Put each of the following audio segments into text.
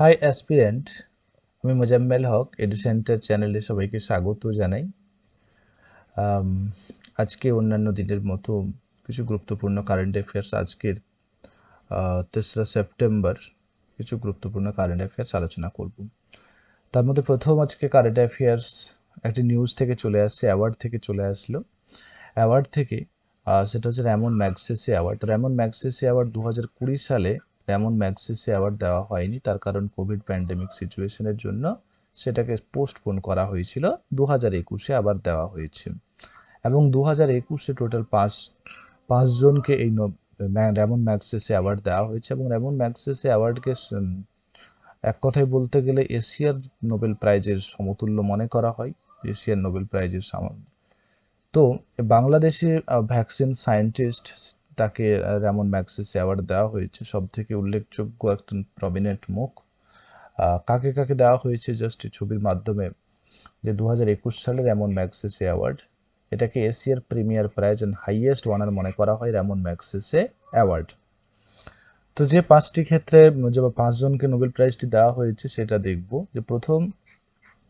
High aspirant, আমি Mozammel Haque edu centre চ্যানেলে সবাইকে স্বাগত জানাই। আম, আজকে অন্যান্য দিনের মতো কিছু গুরুত্বপূর্ণ কারেন্ট অ্যাফেয়ার্স আজকের 3রা সেপ্টেম্বর কিছু গুরুত্বপূর্ণ কারেন্ট অ্যাফেয়ার্স আলোচনা করব। তার মধ্যে প্রথম আজকে কারেন্ট অ্যাফেয়ার্স একটি নিউজ থেকে চলে আসছে, অ্যাওয়ার্ড থেকে চলে আসলো। অ্যাওয়ার্ড থেকে সেটা হচ্ছে Ramon Magsaysay award. Ramon Magsaysay award 2020 সালে র্যামন ম্যাগসেসে অ্যাওয়ার্ড দেওয়া হয়নি, তার কারণ কোভিড প্যান্ডেমিক সিচুয়েশনের জন্য সেটাকে পোস্টপোন করা হয়েছিল। 2021-এ আবার দেওয়া হয়েছে এবং 2021-এ টোটাল পাঁচজনকে এই র্যামন ম্যাগসেসে অ্যাওয়ার্ড দেওয়া হয়েছে এবং র্যামন ম্যাগসেসে অ্যাওয়ার্ডকে এক কথায় বলতে গেলে এশিয়ার নোবেল প্রাইজের সমতুল্য মনে করা হয়। এশিয়ার নোবেল প্রাইজের তো বাংলাদেশে ভ্যাকসিন সায়েন্টিস্ট, তাকে র্যামন ম্যাগসেসে অ্যাওয়ার্ড দেওয়া হয়েছে। সব থেকে উল্লেখযোগ্য একজন প্রমিনেন্ট মুখ। কাকে কাকে দেওয়া হয়েছে জাস্ট ছবির মাধ্যমে, যে 2021 সালে র্যামন ম্যাগসেসে অ্যাওয়ার্ড, এটাকে এশিয়ার premier prize and highest honour মনে করা হয় র্যামন ম্যাগসেসে অ্যাওয়ার্ড। তো যে পাঁচটি ক্ষেত্রে যে পাঁচজনকে নোবেল প্রাইজটি দেওয়া হয়েছে সেটা দেখব। যে প্রথম,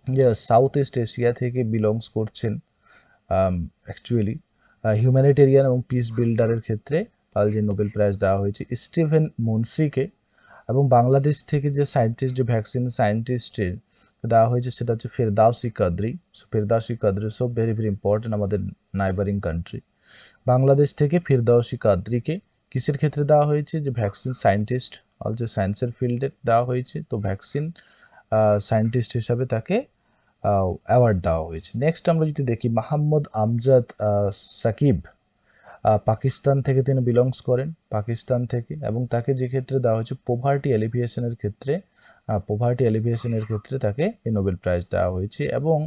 যে সাউথ ইস্ট এশিয়া থেকে বিলংস করছেন, অ্যাকচুয়ালি হিউম্যানিটেরিয়ান এবং পিস বিল্ডারের ক্ষেত্রে যে নোবেল প্রাইজ দেওয়া হয়েছে স্টিভেন মুনসিকে। এবং বাংলাদেশ থেকে যে সায়েন্টিস্ট, যে ভ্যাকসিন সায়েন্টিস্টের দেওয়া হয়েছে সেটা হচ্ছে ফেরদাউসি কাদরি। ফেরদাউসি কাদরি সো ভেরি ভেরি ইম্পর্টেন্ট, আমাদের নাইবারিং কান্ট্রি। বাংলাদেশ থেকে ফিরদাউসি কাদরিকে কিসের ক্ষেত্রে দেওয়া হয়েছে? যে ভ্যাকসিন সায়েন্টিস্ট, অল যে সায়েন্সের ফিল্ডে দেওয়া হয়েছে, তো ভ্যাকসিন সায়েন্টিস্ট হিসাবে তাকে অ্যাওয়ার্ড দেওয়া হয়েছে। নেক্সট আমরা যদি দেখি, মাহমুদ আমজাদ সাকিব, পাকিস্তান থেকে তিনি বিলংস করেন, পাকিস্তান থেকে, এবং তাকে যে ক্ষেত্রে দেওয়া হয়েছে পোভার্টি এলিভিয়েশনের ক্ষেত্রে তাকে এই নোবেল প্রাইজ দেওয়া হয়েছে। এবং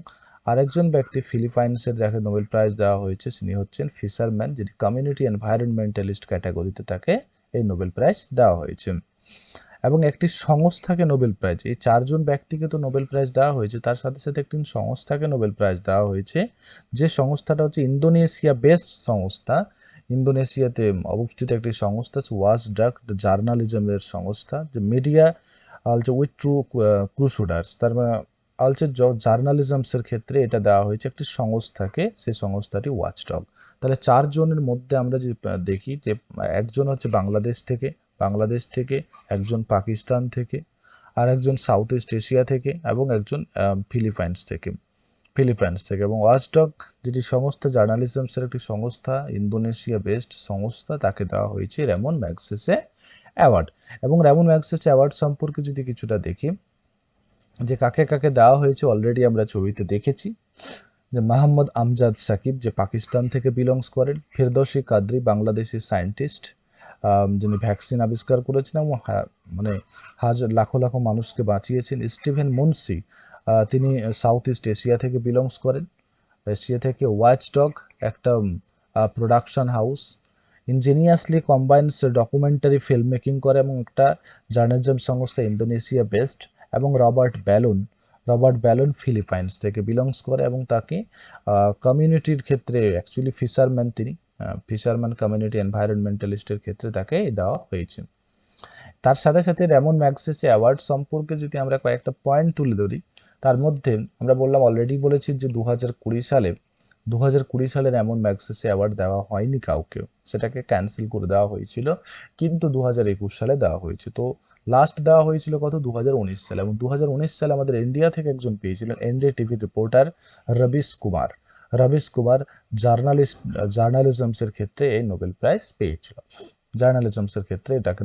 আরেকজন ব্যক্তি ফিলিপাইন্সের যাকে নোবেল প্রাইজ দেওয়া হয়েছে তিনি হচ্ছেন ফিশারম্যান, যিনি কমিউনিটি এনভায়রনমেন্টালিস্ট ক্যাটাগরিতে তাকে এই নোবেল প্রাইজ দেওয়া হয়েছে। এবং একটি সংস্থাকে নোবেল প্রাইজ, এই চারজন ব্যক্তিকে তো নোবেল প্রাইজ দেওয়া হয়েছে, তার সাথে সাথে একটি সংস্থাকে নোবেল প্রাইজ দেওয়া হয়েছে, যে সংস্থাটা হচ্ছে ইন্দোনেশিয়া বেসড সংস্থা। ইন্দোনেশিয়াতে অবস্থিত একটি সংস্থা, ওয়াচ ডাক জার্নালিজমের সংস্থা, যে মিডিয়া অলসো উইথ ট্রু ক্রুসুডার্স, তার মানে অলসো জার্নালিজমসের ক্ষেত্রে এটা দেওয়া হয়েছে একটি সংস্থাকে, সেই সংস্থাটি ওয়াচডগ। তাহলে চারজনের মধ্যে আমরা যে দেখি যে একজন হচ্ছে বাংলাদেশ থেকে, একজন পাকিস্তান থেকে, আর একজন সাউথ ইস্ট এশিয়া থেকে, এবং একজন ফিলিপাইন্স থেকে এবং ওয়াচডগ যেটি সংস্থা, জার্নালিজমসের একটি সংস্থা, ইন্দোনেশিয়া বেসড সংস্থা, তাকে দেওয়া হয়েছে র্যামন ম্যাগসেসে অ্যাওয়ার্ড। এবং র্যামন ম্যাগসেসে অ্যাওয়ার্ড সম্পর্কে যদি কিছুটা দেখি, যে কাকে কাকে দেওয়া হয়েছে অলরেডি আমরা ছবিতে দেখেছি। যে মাহমুদ আমজাদ সাকিব, যে পাকিস্তান থেকে বিলংস করেন, ফিরদৌসি কাদরি, বাংলাদেশি সায়েন্টিস্ট, যিনি ভ্যাকসিন আবিষ্কার করেছেন এবং মানে লাখো লাখো মানুষকে বাঁচিয়েছেন। স্টিভেন মুনসি, তিনি সাউথ ইস্ট এশিয়া থেকে বিলংস করেন, এশিয়া থেকে। ওয়াচডগ একটা production house, ingeniously combines documentary film making করে এবং একটা জার্নালিজম সংস্থা ইন্দোনেশিয়া বেসড। এবং রবার্ট ব্যালন ফিলিপাইন্স থেকে বিলংস করে এবং তাকে কমিউনিটির ক্ষেত্রে, অ্যাকচুয়ালি ফিশারম্যান তিনি, ফিশারম্যান কমিউনিটি এনভায়রনমেন্টালিস্টের ক্ষেত্রে তাকে দেওয়া হয়েছে। তার সাথে সাথে র্যামন ম্যাগসেসে অ্যাওয়ার্ড সম্পর্কে যদি আমরা কয়েকটা পয়েন্ট তুলে ধরি, তার মধ্যে আমরা অলরেডি বলেছি যে 2020 সালে র্যামন ম্যাগসেসে অ্যাওয়ার্ড দেওয়া হয়নি কাউকেও, সেটাকে ক্যান্সেল করে দেওয়া হয়েছিল, কিন্তু 2021 সালে দেওয়া হয়েছে। তো লাস্ট দেওয়া হয়েছিল কত? 2019 সালে। এবং 2019 সালে আমাদের ইন্ডিয়া থেকে একজন পেয়েছিলেন, NDTV TV reporter Ravish Kumar জার্নালিজমসের ক্ষেত্রে এই নোবেল প্রাইজ পেয়েছিল। জার্নালিজমসের ক্ষেত্রে এটাকে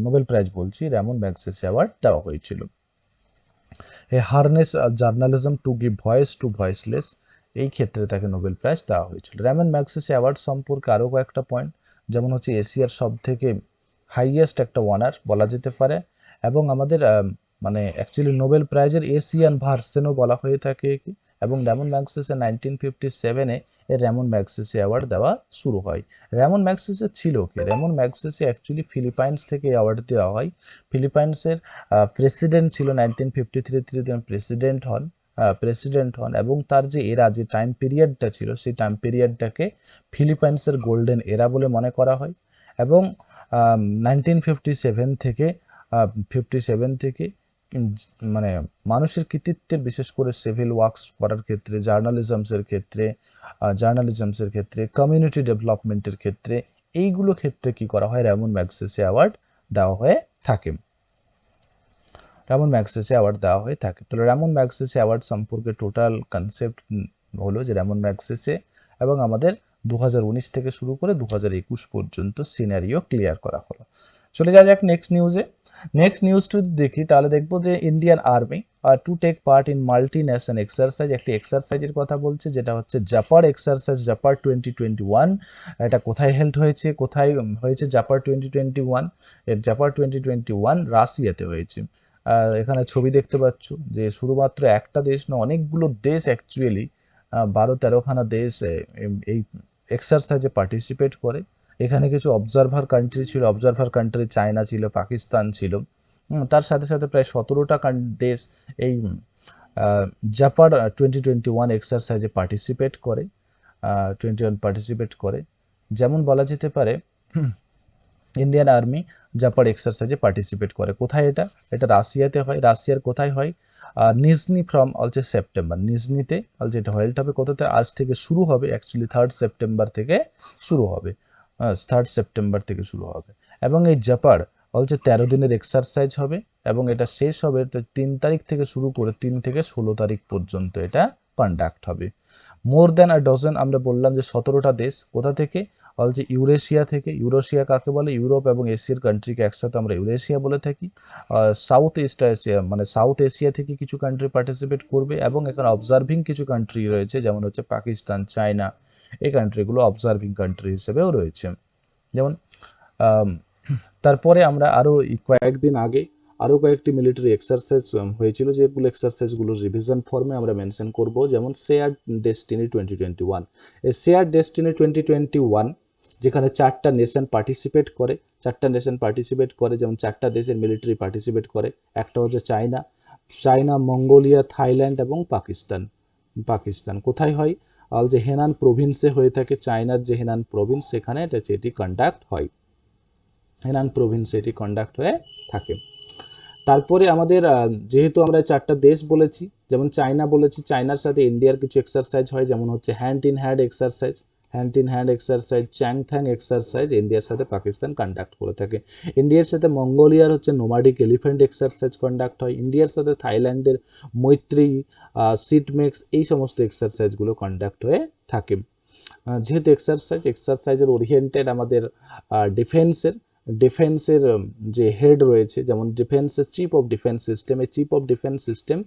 নোবেল প্রাইজ বলছি, র্যামন ম্যাগসেসে অ্যাওয়ার্ড দেওয়া হয়েছিল। A harness journalism to give voice to voiceless, এই ক্ষেত্রে তাকে নোবেল প্রাইজ দেওয়া হয়েছিল। র্যামন ম্যাগসেসে অ্যাওয়ার্ড সম্পর্কে আরও কয়েকটা পয়েন্ট, যেমন হচ্ছে এশিয়ার সব থেকে হাইয়েস্ট একটা ওয়ানার বলা যেতে পারে, এবং আমাদের মানে অ্যাকচুয়ালি নোবেল প্রাইজের এশিয়ান ভার্সেনও বলা হয়ে থাকে। এবং র্যামন ম্যাগসেসে 1957-এ এর র্যামন ম্যাগসেসে অ্যাওয়ার্ড দেওয়া শুরু হয়। র্যামন ম্যাগসেসে ছিল কে? র্যামন ম্যাগসেসে অ্যাকচুয়ালি ফিলিপাইন্স থেকে অ্যাওয়ার্ড দেওয়া হয়। ফিলিপাইন্সের প্রেসিডেন্ট ছিল 1953-তে তিনি প্রেসিডেন্ট হন এবং তার যে এরা, যে টাইম পিরিয়ডটা ছিল, সেই টাইম পিরিয়ডটাকে ফিলিপাইন্সের গোল্ডেন এরা বলে মনে করা হয়। এবং 1957 থেকে মানে মানুষের কৃতিত্বের, বিশেষ করে সিভিল ওয়ার্কস করার ক্ষেত্রে, জার্নালিজমসের ক্ষেত্রে, কমিউনিটি ডেভেলপমেন্টের ক্ষেত্রে, এইগুলো ক্ষেত্রে কি করা হয়, র্যামন ম্যাগসেসে অ্যাওয়ার্ড দেওয়া হয়ে থাকে। র্যামন ম্যাগসেসে অ্যাওয়ার্ড দেওয়া হয়ে থাকে। তাহলে র্যামন ম্যাগসেসে অ্যাওয়ার্ড সম্পর্কে টোটাল কনসেপ্ট হলো যে র্যামন ম্যাগসেসে এবং আমাদের 2019 থেকে শুরু করে 2021 পর্যন্ত সিনারিও ক্লিয়ার করা হলো। চলে যাওয়া যাক নেক্সট নিউজে। নেক্সট নিউজটি দেখি, তাহলে দেখবো যে Indian army to take part in multi nation exercise, একটি এক্সারসাইজের কথা বলছে যেটা হচ্ছে জাপার এক্সারসাইজ, জাপার 2021। এটা কোথায় হেল্ড হয়েছে, কোথায় হয়েছে জাপার 2021? এর জাপার 2021 রাশিয়াতে হয়েছে। এখানে ছবি দেখতে পাচ্ছ যে শুধুমাত্র একটা দেশ না, অনেকগুলো দেশ অ্যাকচুয়ালি 12-13খানা দেশ এই এক্সারসাইজে পার্টিসিপেট করে। এখানে কিছু অবজারভার কান্ট্রি ছিল, অবজারভার কান্ট্রি চায়না ছিল, পাকিস্তান ছিল, তার সাথে সাথে প্রায় 17টা দেশ এই জাপার 2021 এক্সারসাইজে পার্টিসিপেট করে। যেমন বলা যেতে পারে ইন্ডিয়ান আর্মি জাপার এক্সারসাইজে পার্টিসিপেট করে। কোথায় এটা? এটা রাশিয়াতে হয়। রাশিয়ার কোথায় হয়? নিজনি ফ্রম অলছে সেপ্টেম্বর, নিজনিতে অলছে এটা হেল্ড হবে। কততে? আজ থেকে শুরু হবে, অ্যাকচুয়ালি 3rd সেপ্টেম্বর থেকে শুরু হবে। 3rd সেপ্টেম্বর থেকে শুরু হবে এবং এই জাপার অলছে 13 দিনের এক্সারসাইজ হবে এবং এটা শেষ হবে 3 তারিখ থেকে শুরু করে 3 থেকে 16 তারিখ পর্যন্ত এটা কন্ডাক্ট হবে। মোর দ্যান আ ডজন, আমরা বললাম যে 17টা দেশ। কোথা থেকে? অলছে ইউরেশিয়া থেকে। ইউরেশিয়া কাকে বলে? ইউরোপ এবং এশিয়ার কান্ট্রিকে একসাথে আমরা ইউরেশিয়া বলে থাকি। সাউথ ইস্ট এশিয়া মানে সাউথ এশিয়া থেকে কিছু কান্ট্রি পার্টিসিপেট করবে এবং এখানে অবজারভিং কিছু কান্ট্রি রয়েছে, যেমন হচ্ছে পাকিস্তান, চায়না, এই কান্ট্রিগুলো অবজারভিং কান্ট্রি হিসেবেও রয়েছে। যেমন তারপরে আমরা আরও কয়েকদিন আগে আরও কয়েকটি মিলিটারি এক্সারসাইজ হয়েছিল, যেগুলো এক্সারসাইজগুলোর রিভিশন ফর্মে আমরা মেনশন করব। যেমন শেয়ার ডেস্টিনি 2021। এই শেয়ার ডেস্টিনি 2021 যেখানে 4টা নেশন পার্টিসিপেট করে, যেমন 4টা দেশের মিলিটারি পার্টিসিপেট করে। একটা হচ্ছে চায়না, মঙ্গোলিয়া, থাইল্যান্ড এবং পাকিস্তান। কোথায় হয়? যে হেনান প্রভিন্সে হয়ে থাকে। চায়নার যে হেনান প্রভিন্স, সেখানে এটি কন্ডাক্ট হয়। হেনান প্রভিন্সে এটি কন্ডাক্ট হয়ে থাকে। তারপরে আমাদের যেহেতু আমরা 4টা দেশ বলেছি, যেমন চায়না বলেছি, চায়নার সাথে ইন্ডিয়ার কিছু এক্সারসাইজ হয়, যেমন হচ্ছে hand in hand exercise, Changthang exercise ইন্ডিয়ার সাথে পাকিস্তান কন্ডাক্ট করে থাকে। ইন্ডিয়ার সাথে মঙ্গোলিয়ার হচ্ছে নোমাডিক এলিফ্যান্ট এক্সারসাইজ কন্ডাক্ট হয়। ইন্ডিয়ার সাথে থাইল্যান্ডের মৈত্রী, সিটমেক্স, এই সমস্ত এক্সারসাইজগুলো কন্ডাক্ট হয়ে থাকে। যেহেতু এক্সারসাইজের ওরিয়েন্টেড আমাদের ডিফেন্সের যে হেড রয়েছে, যেমন ডিফেন্সের চিফ অফ ডিফেন্স সিস্টেম, এই চিফ অফ ডিফেন্স সিস্টেম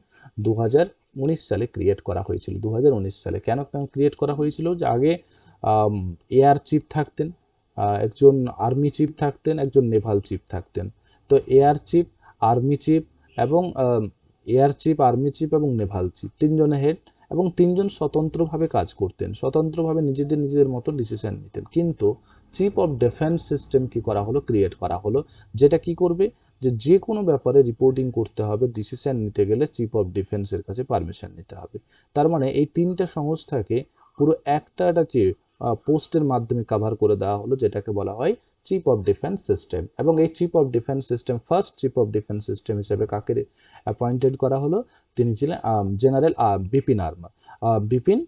2019 সালে ক্রিয়েট করা হয়েছিল। 2019 সালে কেন ক্রিয়েট করা হয়েছিল? যে আগে এয়ার চিফ থাকতেন, একজন আর্মি চিফ থাকতেন, একজন নেভাল চিফ থাকতেন। তো এয়ার চিফ, আর্মি চিফ এবং নেভাল চিফ, 3 জনের হেড এবং 3 জন স্বতন্ত্রভাবে কাজ করতেন, স্বতন্ত্রভাবে নিজেদের মতো ডিসিশন নিতেন। কিন্তু চিফ অফ ডিফেন্স সিস্টেম কি করা হলো? ক্রিয়েট করা হলো, যেটা কি করবে? যে কোনো ব্যাপারে রিপোর্টিং করতে হবে, ডিসিশন নিতে গেলে চিফ অফ ডিফেন্সের কাছে পারমিশন নিতে হবে। তার মানে এই 3টা সংস্থাকে পুরো একটা পোস্টের মাধ্যমে কভার করে দেওয়া হলো, যেটাকে বলা হয় চিফ অফ ডিফেন্স সিস্টেম। এবং এই chief of defence system, first chief of defence system হিসেবে কাকে অ্যাপয়েন্টেড করা হলো? তিনি ছিলেন জেনারেল বিপিন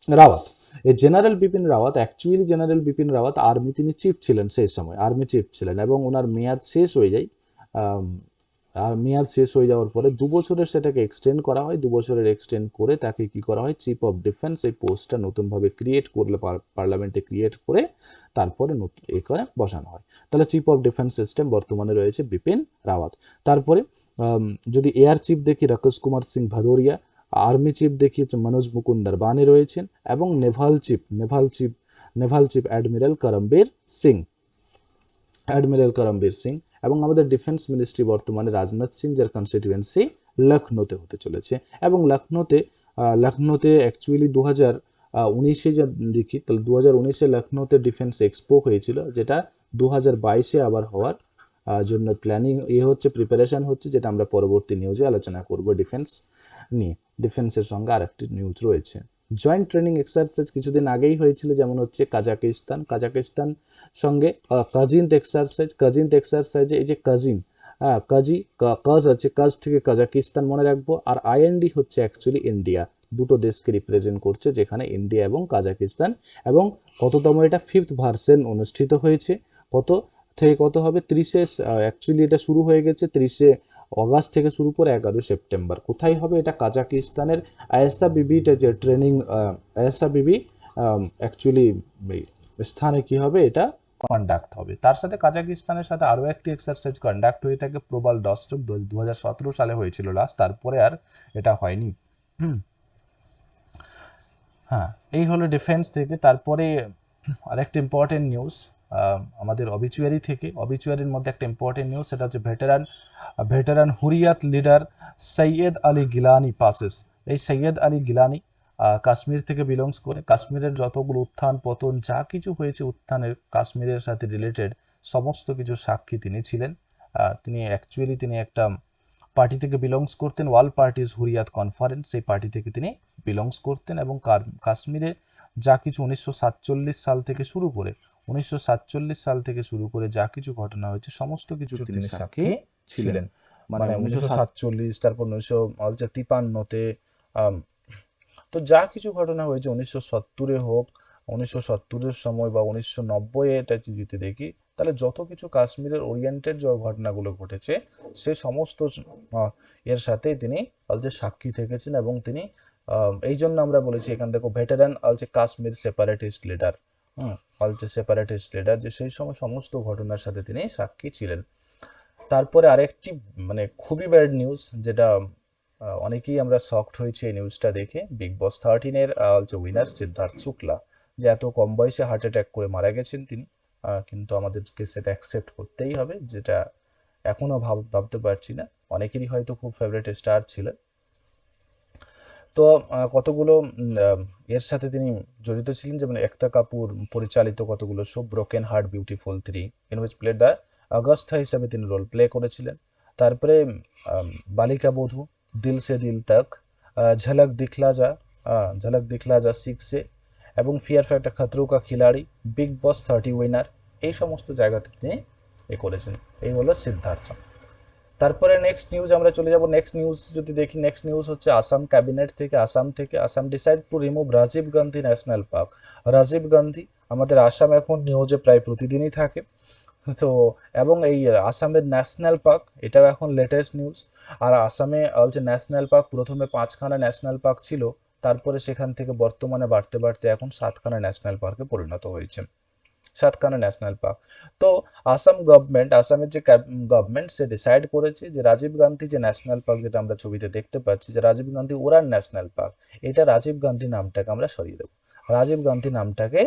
রাওয়াত। এই general Bipin Rawat, actually general Bipin Rawat army, তিনি চিফ ছিলেন, সেই সময় আর্মি চিফ ছিলেন এবং ওনার মেয়াদ শেষ হয়ে যায়। মেয়াদ শেষ হয়ে যাওয়ার পরে 2 বছরের সেটাকে এক্সটেন্ড করা হয়। 2 বছরের এক্সটেন্ড করে তাকে কি করা হয়? চিফ অফ ডিফেন্স, এই পোস্টটা নতুনভাবে ক্রিয়েট করলে পার্লামেন্টে ক্রিয়েট করে তারপরে নতুন করে বসানো হয়। তাহলে চিফ অফ ডিফেন্স সিস্টেম বর্তমানে রয়েছে বিপিন রাওয়াত। তারপরে যদি এয়ার চিফ দেখি, রাকেশ কুমার সিং ভাদৌরিয়া। আর্মি চিফ দেখি হচ্ছে মনোজ মুকুন্দ নরবানে রয়েছেন এবং নেভাল চিফ অ্যাডমিরাল করমবীর সিং। এবং আমাদের ডিফেন্স মিনিস্ট্রি বর্তমানে রাজনাথ সিং, যার কনস্টিটিউয়েন্সি লখনৌতে হতে চলেছে। এবং লখনৌতে অ্যাকচুয়ালি 2019-এ দেখি, তাহলে 2019-এ লখনৌতে ডিফেন্স এক্সপো হয়েছিল, যেটা 2022-এ আবার হওয়ার জন্য প্ল্যানিং হচ্ছে, প্রিপারেশন হচ্ছে, যেটা আমরা পরবর্তী নিউজে আলোচনা করব। ডিফেন্সের সঙ্গে আরেকটি নিউজ রয়েছে। জয়েন্ট ট্রেনিং এক্সারসাইজ কিছুদিন আগেই হয়েছিল, যেমন হচ্ছে কাজাকিস্তান সঙ্গে কাজিন এক্সারসাইজে এই যে হ্যাঁ, কাজ আছে, কাজ থেকে কাজাকিস্তান মনে রাখবো। আর আইএনডি হচ্ছে অ্যাকচুয়ালি ইন্ডিয়া, দুটো দেশকে রিপ্রেজেন্ট করছে, যেখানে ইন্ডিয়া এবং কাজাকিস্তান। এবং কততম এটা 5th ভার্সন অনুষ্ঠিত হয়েছে, কত থেকে কত হবে, 30 অ্যাকচুয়ালি এটা শুরু হয়ে গেছে 30 অগাস্ট থেকে শুরু করে 11 সেপ্টেম্বর। কোথায় হবে এটা? কাজাকিস্তানের আয়েসা বিবিটা যে ট্রেনিং, আয়েসা বিবি অ্যাকচুয়ালি স্থানে কি হবে, এটা কন্ডাক্ট হবে। তার সাথে কাজাকিস্তানের সাথে আরও একটি এক্সারসাইজ কন্ডাক্ট হয়ে থাকে, প্রবাল ডস্টক, 2017 সালে হয়েছিল লাস্ট, তারপরে আর এটা হয়নি। হ্যাঁ, এই হলো ডিফেন্স থেকে। তারপরে আরেকটা ইম্পর্টেন্ট নিউজ আমাদের অবিচুয়ারি থেকে, অবিচুয়ারির মধ্যে একটা ইম্পর্টেন্ট নিউজ, সেটা হচ্ছে veteran Hurriyat leader Syed Ali Geelani passes. এই সৈয়দ আলী গিলানি কাশ্মীর থেকে বিলংস করে। কাশ্মীরের যতগুলো উত্থান পতন যা কিছু হয়েছে উত্থানের কাশ্মীরের সাথে রিলেটেড সমস্ত কিছু সাক্ষী তিনি ছিলেন। তিনি একটা পার্টি থেকে বিলংস করতেন, ওয়াল পার্টিজ হুরিয়াত কনফারেন্স, সেই পার্টি থেকে তিনি বিলংস করতেন। এবং কাশ্মীরে যা কিছু 1947 সাল থেকে শুরু করে 1947 সাল থেকে শুরু করে যা কিছু ঘটনা হয়েছে সমস্ত কিছু তিনি সাক্ষী ছিলেন। মানে 1947, তারপর 1953-তে, তো যা কিছু ঘটনা হয়েছে 1970-এ হোক, 1970-এর সময় বা 1990-এ, এটা যদি দেখি তাহলে যত কিছু কাশ্মীরের ওরিয়েন্টেড যে ঘটনাগুলো ঘটেছে সে সমস্ত এর সাথে তিনি সাক্ষী থেকেছেন। এবং তিনি এই জন্য আমরা বলেছি এখান থেকে veteran Kashmir separatist leader, separatist leader, যে সেই সময় সমস্ত ঘটনার সাথে তিনি সাক্ষী ছিলেন। তারপরে আরেকটি মানে খুবই ব্যাড নিউজ, যেটা অনেকেই আমরা শকড হয়েছে এই নিউজটা দেখে। বিগ বস 13-এর যে উইনার সিদ্ধার্থ শুক্লা, যে এত কম বয়সে হার্ট অ্যাটাক করে মারা গেছেন তিনি, কিন্তু আমাদেরকে সেটা অ্যাকসেপ্ট করতেই হবে, যেটা এখনো ভাবতে পারছি না। অনেকেরই হয়তো খুব ফেভারিট স্টার ছিলেন। তো কতগুলো এর সাথে তিনি জড়িত ছিলেন, যেমন একতা কাপুর পরিচালিত কতগুলো show, broken heart, beautiful 3, in which played the Agastya হিসাবে তিনি রোল প্লে করেছিলেন। তারপরে বালিকা বধূ, দিল সে দিল তক, ঝলক দিখলা যা 6-এ, এবং ফিয়ার ফ্যাক্টর, খতরো কা খিলাড়ি, বিগ বস 30 উইনার, এই সমস্ত জায়গাতে তিনি করেছেন। এই হলো সিদ্ধার্থ। তারপরে নেক্সট নিউজ আমরা চলে যাব। নেক্সট নিউজ যদি দেখি, নেক্সট নিউজ হচ্ছে আসাম ক্যাবিনেট থেকে, Assam decide to remove Rajiv Gandhi national park. Rajiv Gandhi আমাদের আসাম এখন নিউজে প্রায় প্রতিদিনই থাকে, তো এবং এই আসামের ন্যাশনাল পার্ক, এটাও এখন লেটেস্ট নিউজ। আর আসামে যে ন্যাশনাল পার্ক, প্রথমে 5খানা ন্যাশনাল পার্ক ছিল, তারপরে সেখান থেকে বর্তমানে বাড়তে বাড়তে এখন 7খানা ন্যাশনাল পার্কে পরিণত হয়েছে, 7খানা ন্যাশনাল পার্ক। তো আসামের যে গভর্নমেন্ট, সে ডিসাইড করেছে যে রাজীব গান্ধী যে ন্যাশনাল পার্ক, যেটা আমরা ছবিতে দেখতে পাচ্ছি, যে রাজীব গান্ধী ওরাং ন্যাশনাল পার্ক, এটা রাজীব গান্ধী নামটাকে আমরা সরিয়ে দেবো। রাজীব গান্ধী নামটাকে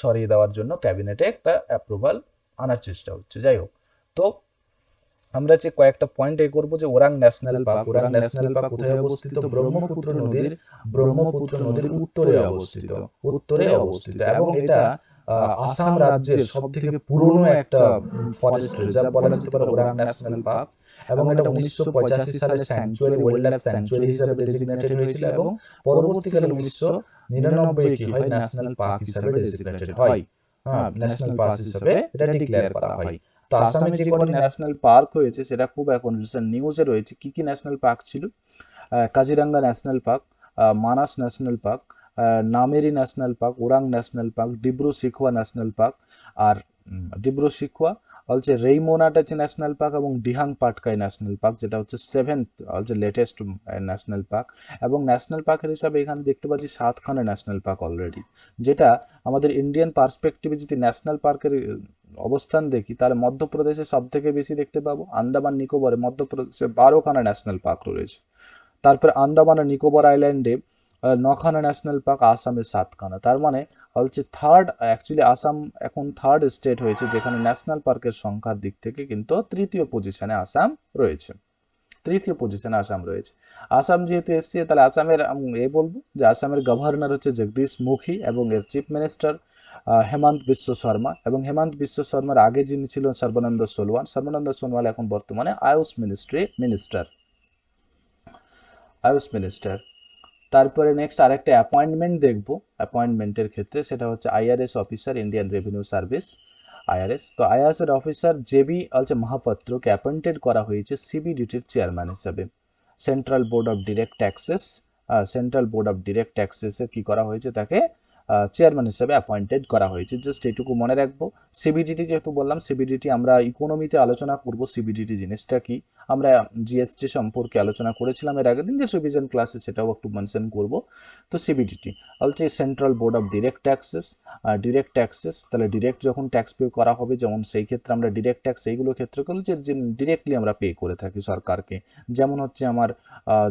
সরিয়ে দেওয়ার জন্য ক্যাবিনেটে একটা অ্যাপ্রুভাল আনার চেষ্টা হচ্ছে। যাই হোক, তো আমরা যে কয়েকটা পয়েন্ট করবো, যে ওরাং ন্যাশনাল পার্ক কোথায় অবস্থিত? ব্রহ্মপুত্র নদীর উত্তরে অবস্থিত, এবং এটা আসাম রাজ্যের সব থেকে পুরনো একটা ফরেস্ট রিজার্ভ বলা যেতে পারে, ওরাং ন্যাশনাল পার্ক। এবং এটা 1985 সালে স্যাংচুয়ারি, ওয়াইল্ড লাইফ স্যাংচুয়ারি হিসেবে ডেজিগনেটেড হয়েছিল, এবং পরবর্তীকালে 1999 কি হয়, ন্যাশনাল পার্ক হিসেবে ডেজিগনেটেড হয়। ন্যাশনাল পার্ক হিসেবে এটা ডিক্লেয়ার করা হয়। তো আসামে যে কটি ন্যাশনাল পার্ক হয়েছে সেটা খুব এখন রিসেন্ট নিউজে রয়েছে। কি কি ন্যাশনাল পার্ক ছিল? Kaziranga national park, Manas national park, Nameri national park, Orang national park, Dibru Saikhowa national park, আর ডিব্রু সিখোয়া রেইমোনাটা হচ্ছে ন্যাশনাল পার্ক, এবং ডিহাং পাটকাই ন্যাশনাল পার্ক, যেটা হচ্ছে 7th লেটেস্ট ন্যাশনাল পার্ক। এবং ন্যাশনাল পার্কের হিসাবে এখানে দেখতে পাচ্ছি 7খানা ন্যাশনাল পার্ক অলরেডি, যেটা আমাদের ইন্ডিয়ান পার্সপেক্টিভে যদি ন্যাশনাল পার্কের অবস্থান দেখি, তাহলে মধ্যপ্রদেশে সব থেকে বেশি দেখতে পাবো। আন্দামান নিকোবরে মধ্যপ্রদেশে 12খানা ন্যাশনাল পার্ক রয়েছে। তারপর আন্দামান আর নিকোবর আইল্যান্ডে 9খানা ন্যাশনাল পার্ক, আসামে 7খানা। তার মানে অ্যাকচুয়ালি আসাম এখন থার্ড স্টেট হয়েছে যেখানে ন্যাশনাল পার্কের সংখ্যার দিক থেকে কিন্তু তৃতীয় পজিশনে আসাম রয়েছে। আসাম যেহেতু এসছে, তাহলে আসামের বলবো যে আসামের গভর্নর হচ্ছে জগদীশ মুখী, এবং এর চিফ মিনিস্টার হেমন্ত বিশ্ব শর্মা। এবং হেমন্ত বিশ্ব শর্মার আগে যিনি ছিলেন সর্বানন্দ সোনোয়াল এখন বর্তমানে আয়ুষ মিনিস্টার। তারপরে নেক্সট আরেকটা অ্যাপয়েন্টমেন্ট দেখবো। অ্যাপয়েন্টমেন্টের ক্ষেত্রে সেটা হচ্ছে IRS officer, Indian revenue service. IRS. তো আইআরএস এর অফিসার জেবি হচ্ছে মহাপাত্রকে অ্যাপয়েন্টেড করা হয়েছে সিবিডিটির চেয়ারম্যান হিসাবে। Central board of direct taxes, central board of direct ট্যাক্সেসে কি করা হয়েছে, তাকে চেয়ারম্যান হিসেবে অ্যাপয়েন্টেড করা হয়েছে। জাস্ট এটুকু মনে রাখবো। সিবিডিটি যেহেতু বললাম, সিবিডিটি আমরা ইকোনমিতে আলোচনা করব, সিবিডিটি জিনিসটা কি। আমরা জিএসটি সম্পর্কে আলোচনা করেছিলাম এর আগের দিন, যে রিভিশন ক্লাসে সেটাও একটু মেনশন করব। তো সিবিডিটি হচ্ছে central board of direct taxes. Direct taxes, তাহলে ডিরেক্ট যখন ট্যাক্স পে করা হবে, যেমন সেই ক্ষেত্রে আমরা ডিরেক্ট ট্যাক্স এইগুলো ক্ষেত্রে করলে যে ডিরেক্টলি আমরা পে করে থাকি সরকারকে। যেমন হচ্ছে আমার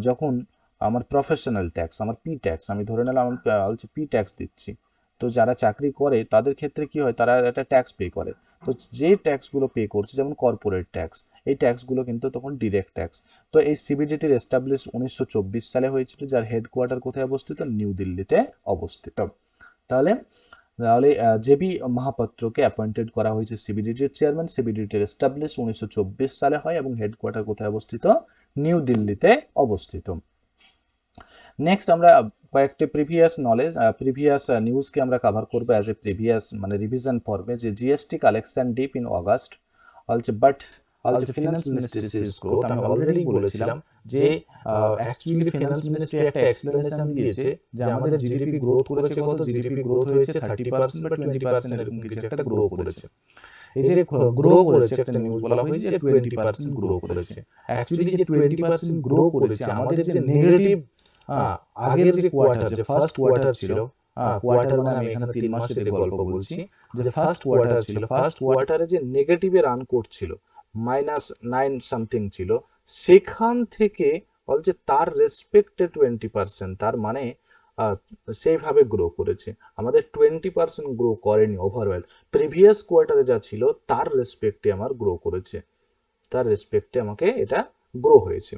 যখন আমার প্রফেশনাল ট্যাক্স, আমার পি ট্যাক্স, আমি ধরে নিলাম আমি হচ্ছে পি ট্যাক্স দিচ্ছি। তো যারা চাকরি করে তাদের ক্ষেত্রে কি হয়, তারা একটা ট্যাক্স পে করে। তো যে ট্যাক্সগুলো পে করছে, যেমন কর্পোরেট ট্যাক্স, এই ট্যাক্সগুলো কিন্তু তখন ডিরেক্ট ট্যাক্স। তো এই সিবিডিটির এস্টাবলিশ 1924 সালে হয়েছিল, যার হেডকোয়ার্টার কোথায় অবস্থিত, নিউ দিল্লিতে অবস্থিত। তাহলে তাহলে জেবি মহাপাত্রকে অ্যাপয়েন্টেড করা হয়েছে সিবিডিটির চেয়ারম্যান। সিবিডিটির এস্টাবলিশ 1924 সালে হয় এবং হেডকোয়ার্টার কোথায় অবস্থিত, নিউ দিল্লিতে অবস্থিত। নেক্সট আমরা কয়েকটি প্রিভিয়াস নলেজ, প্রিভিয়াস নিউজকে আমরা কভার করবো অ্যাজ এ প্রিভিয়াস মানে রিভিশন ফর্মে। যে GST collection dip in August also, but also finance ministry sees growth. আমি অলরেডি বলেছিলাম যে অ্যাকচুয়ালি ফিনান্স মিনিস্ট্রি একটা এক্সপ্লেনেশন দিয়েছে যে আমাদের জিডিপি গ্রোথ করেছে, কত জিডিপি গ্রোথ হয়েছে 30% বা 20% এরকম কিছু একটা গ্রো করেছে। এই যে গ্রো করেছে, একটা নিউজ বলা হয়েছে যে 20% গ্রো করেছে। অ্যাকচুয়ালি যে 20% গ্রো করেছে, আমাদের যে নেগেটিভ আগের যে কোয়ার্টার, যে ফার্স্ট কোয়ার্টার ছিল, কোয়ার্টার মানে আমি এখানে 3 মাসের গল্প বলছি, যে ফার্স্ট কোয়ার্টার ছিল, ফার্স্ট কোয়ার্টারে যে নেগেটিভে রান করছিল, -9 সামথিং ছিল, সেখান থেকে বলছে তার রেসপেক্টে 20%, তার মানে সেইভাবে গ্রো করেছে। আমাদের 20% গ্রো করেনি ওভারঅল, প্রিভিয়াস কোয়ার্টারে যা ছিল তার রেসপেক্টে আমার গ্রো করেছে, তার রেসপেক্টে আমাকে এটা গ্রো হয়েছে।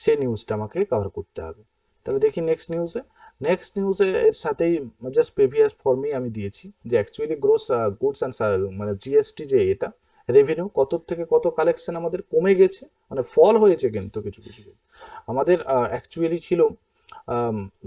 সেই নিউজটা আমাকে কভার করতে হবে। তাহলে দেখি নেক্সট নিউজে। নেক্সট নিউজে এর সাথেই জাস্ট প্রিভিয়াস ফর্মেই আমি দিয়েছি যে অ্যাকচুয়ালি গ্রোস গুডস অ্যান্ড মানে জিএসটি যে এটা রেভিনিউ কত থেকে কত কালেকশন আমাদের কমে গেছে, মানে ফল হয়েছে, কিন্তু কিছু কিছু আমাদের অ্যাকচুয়ালি ছিল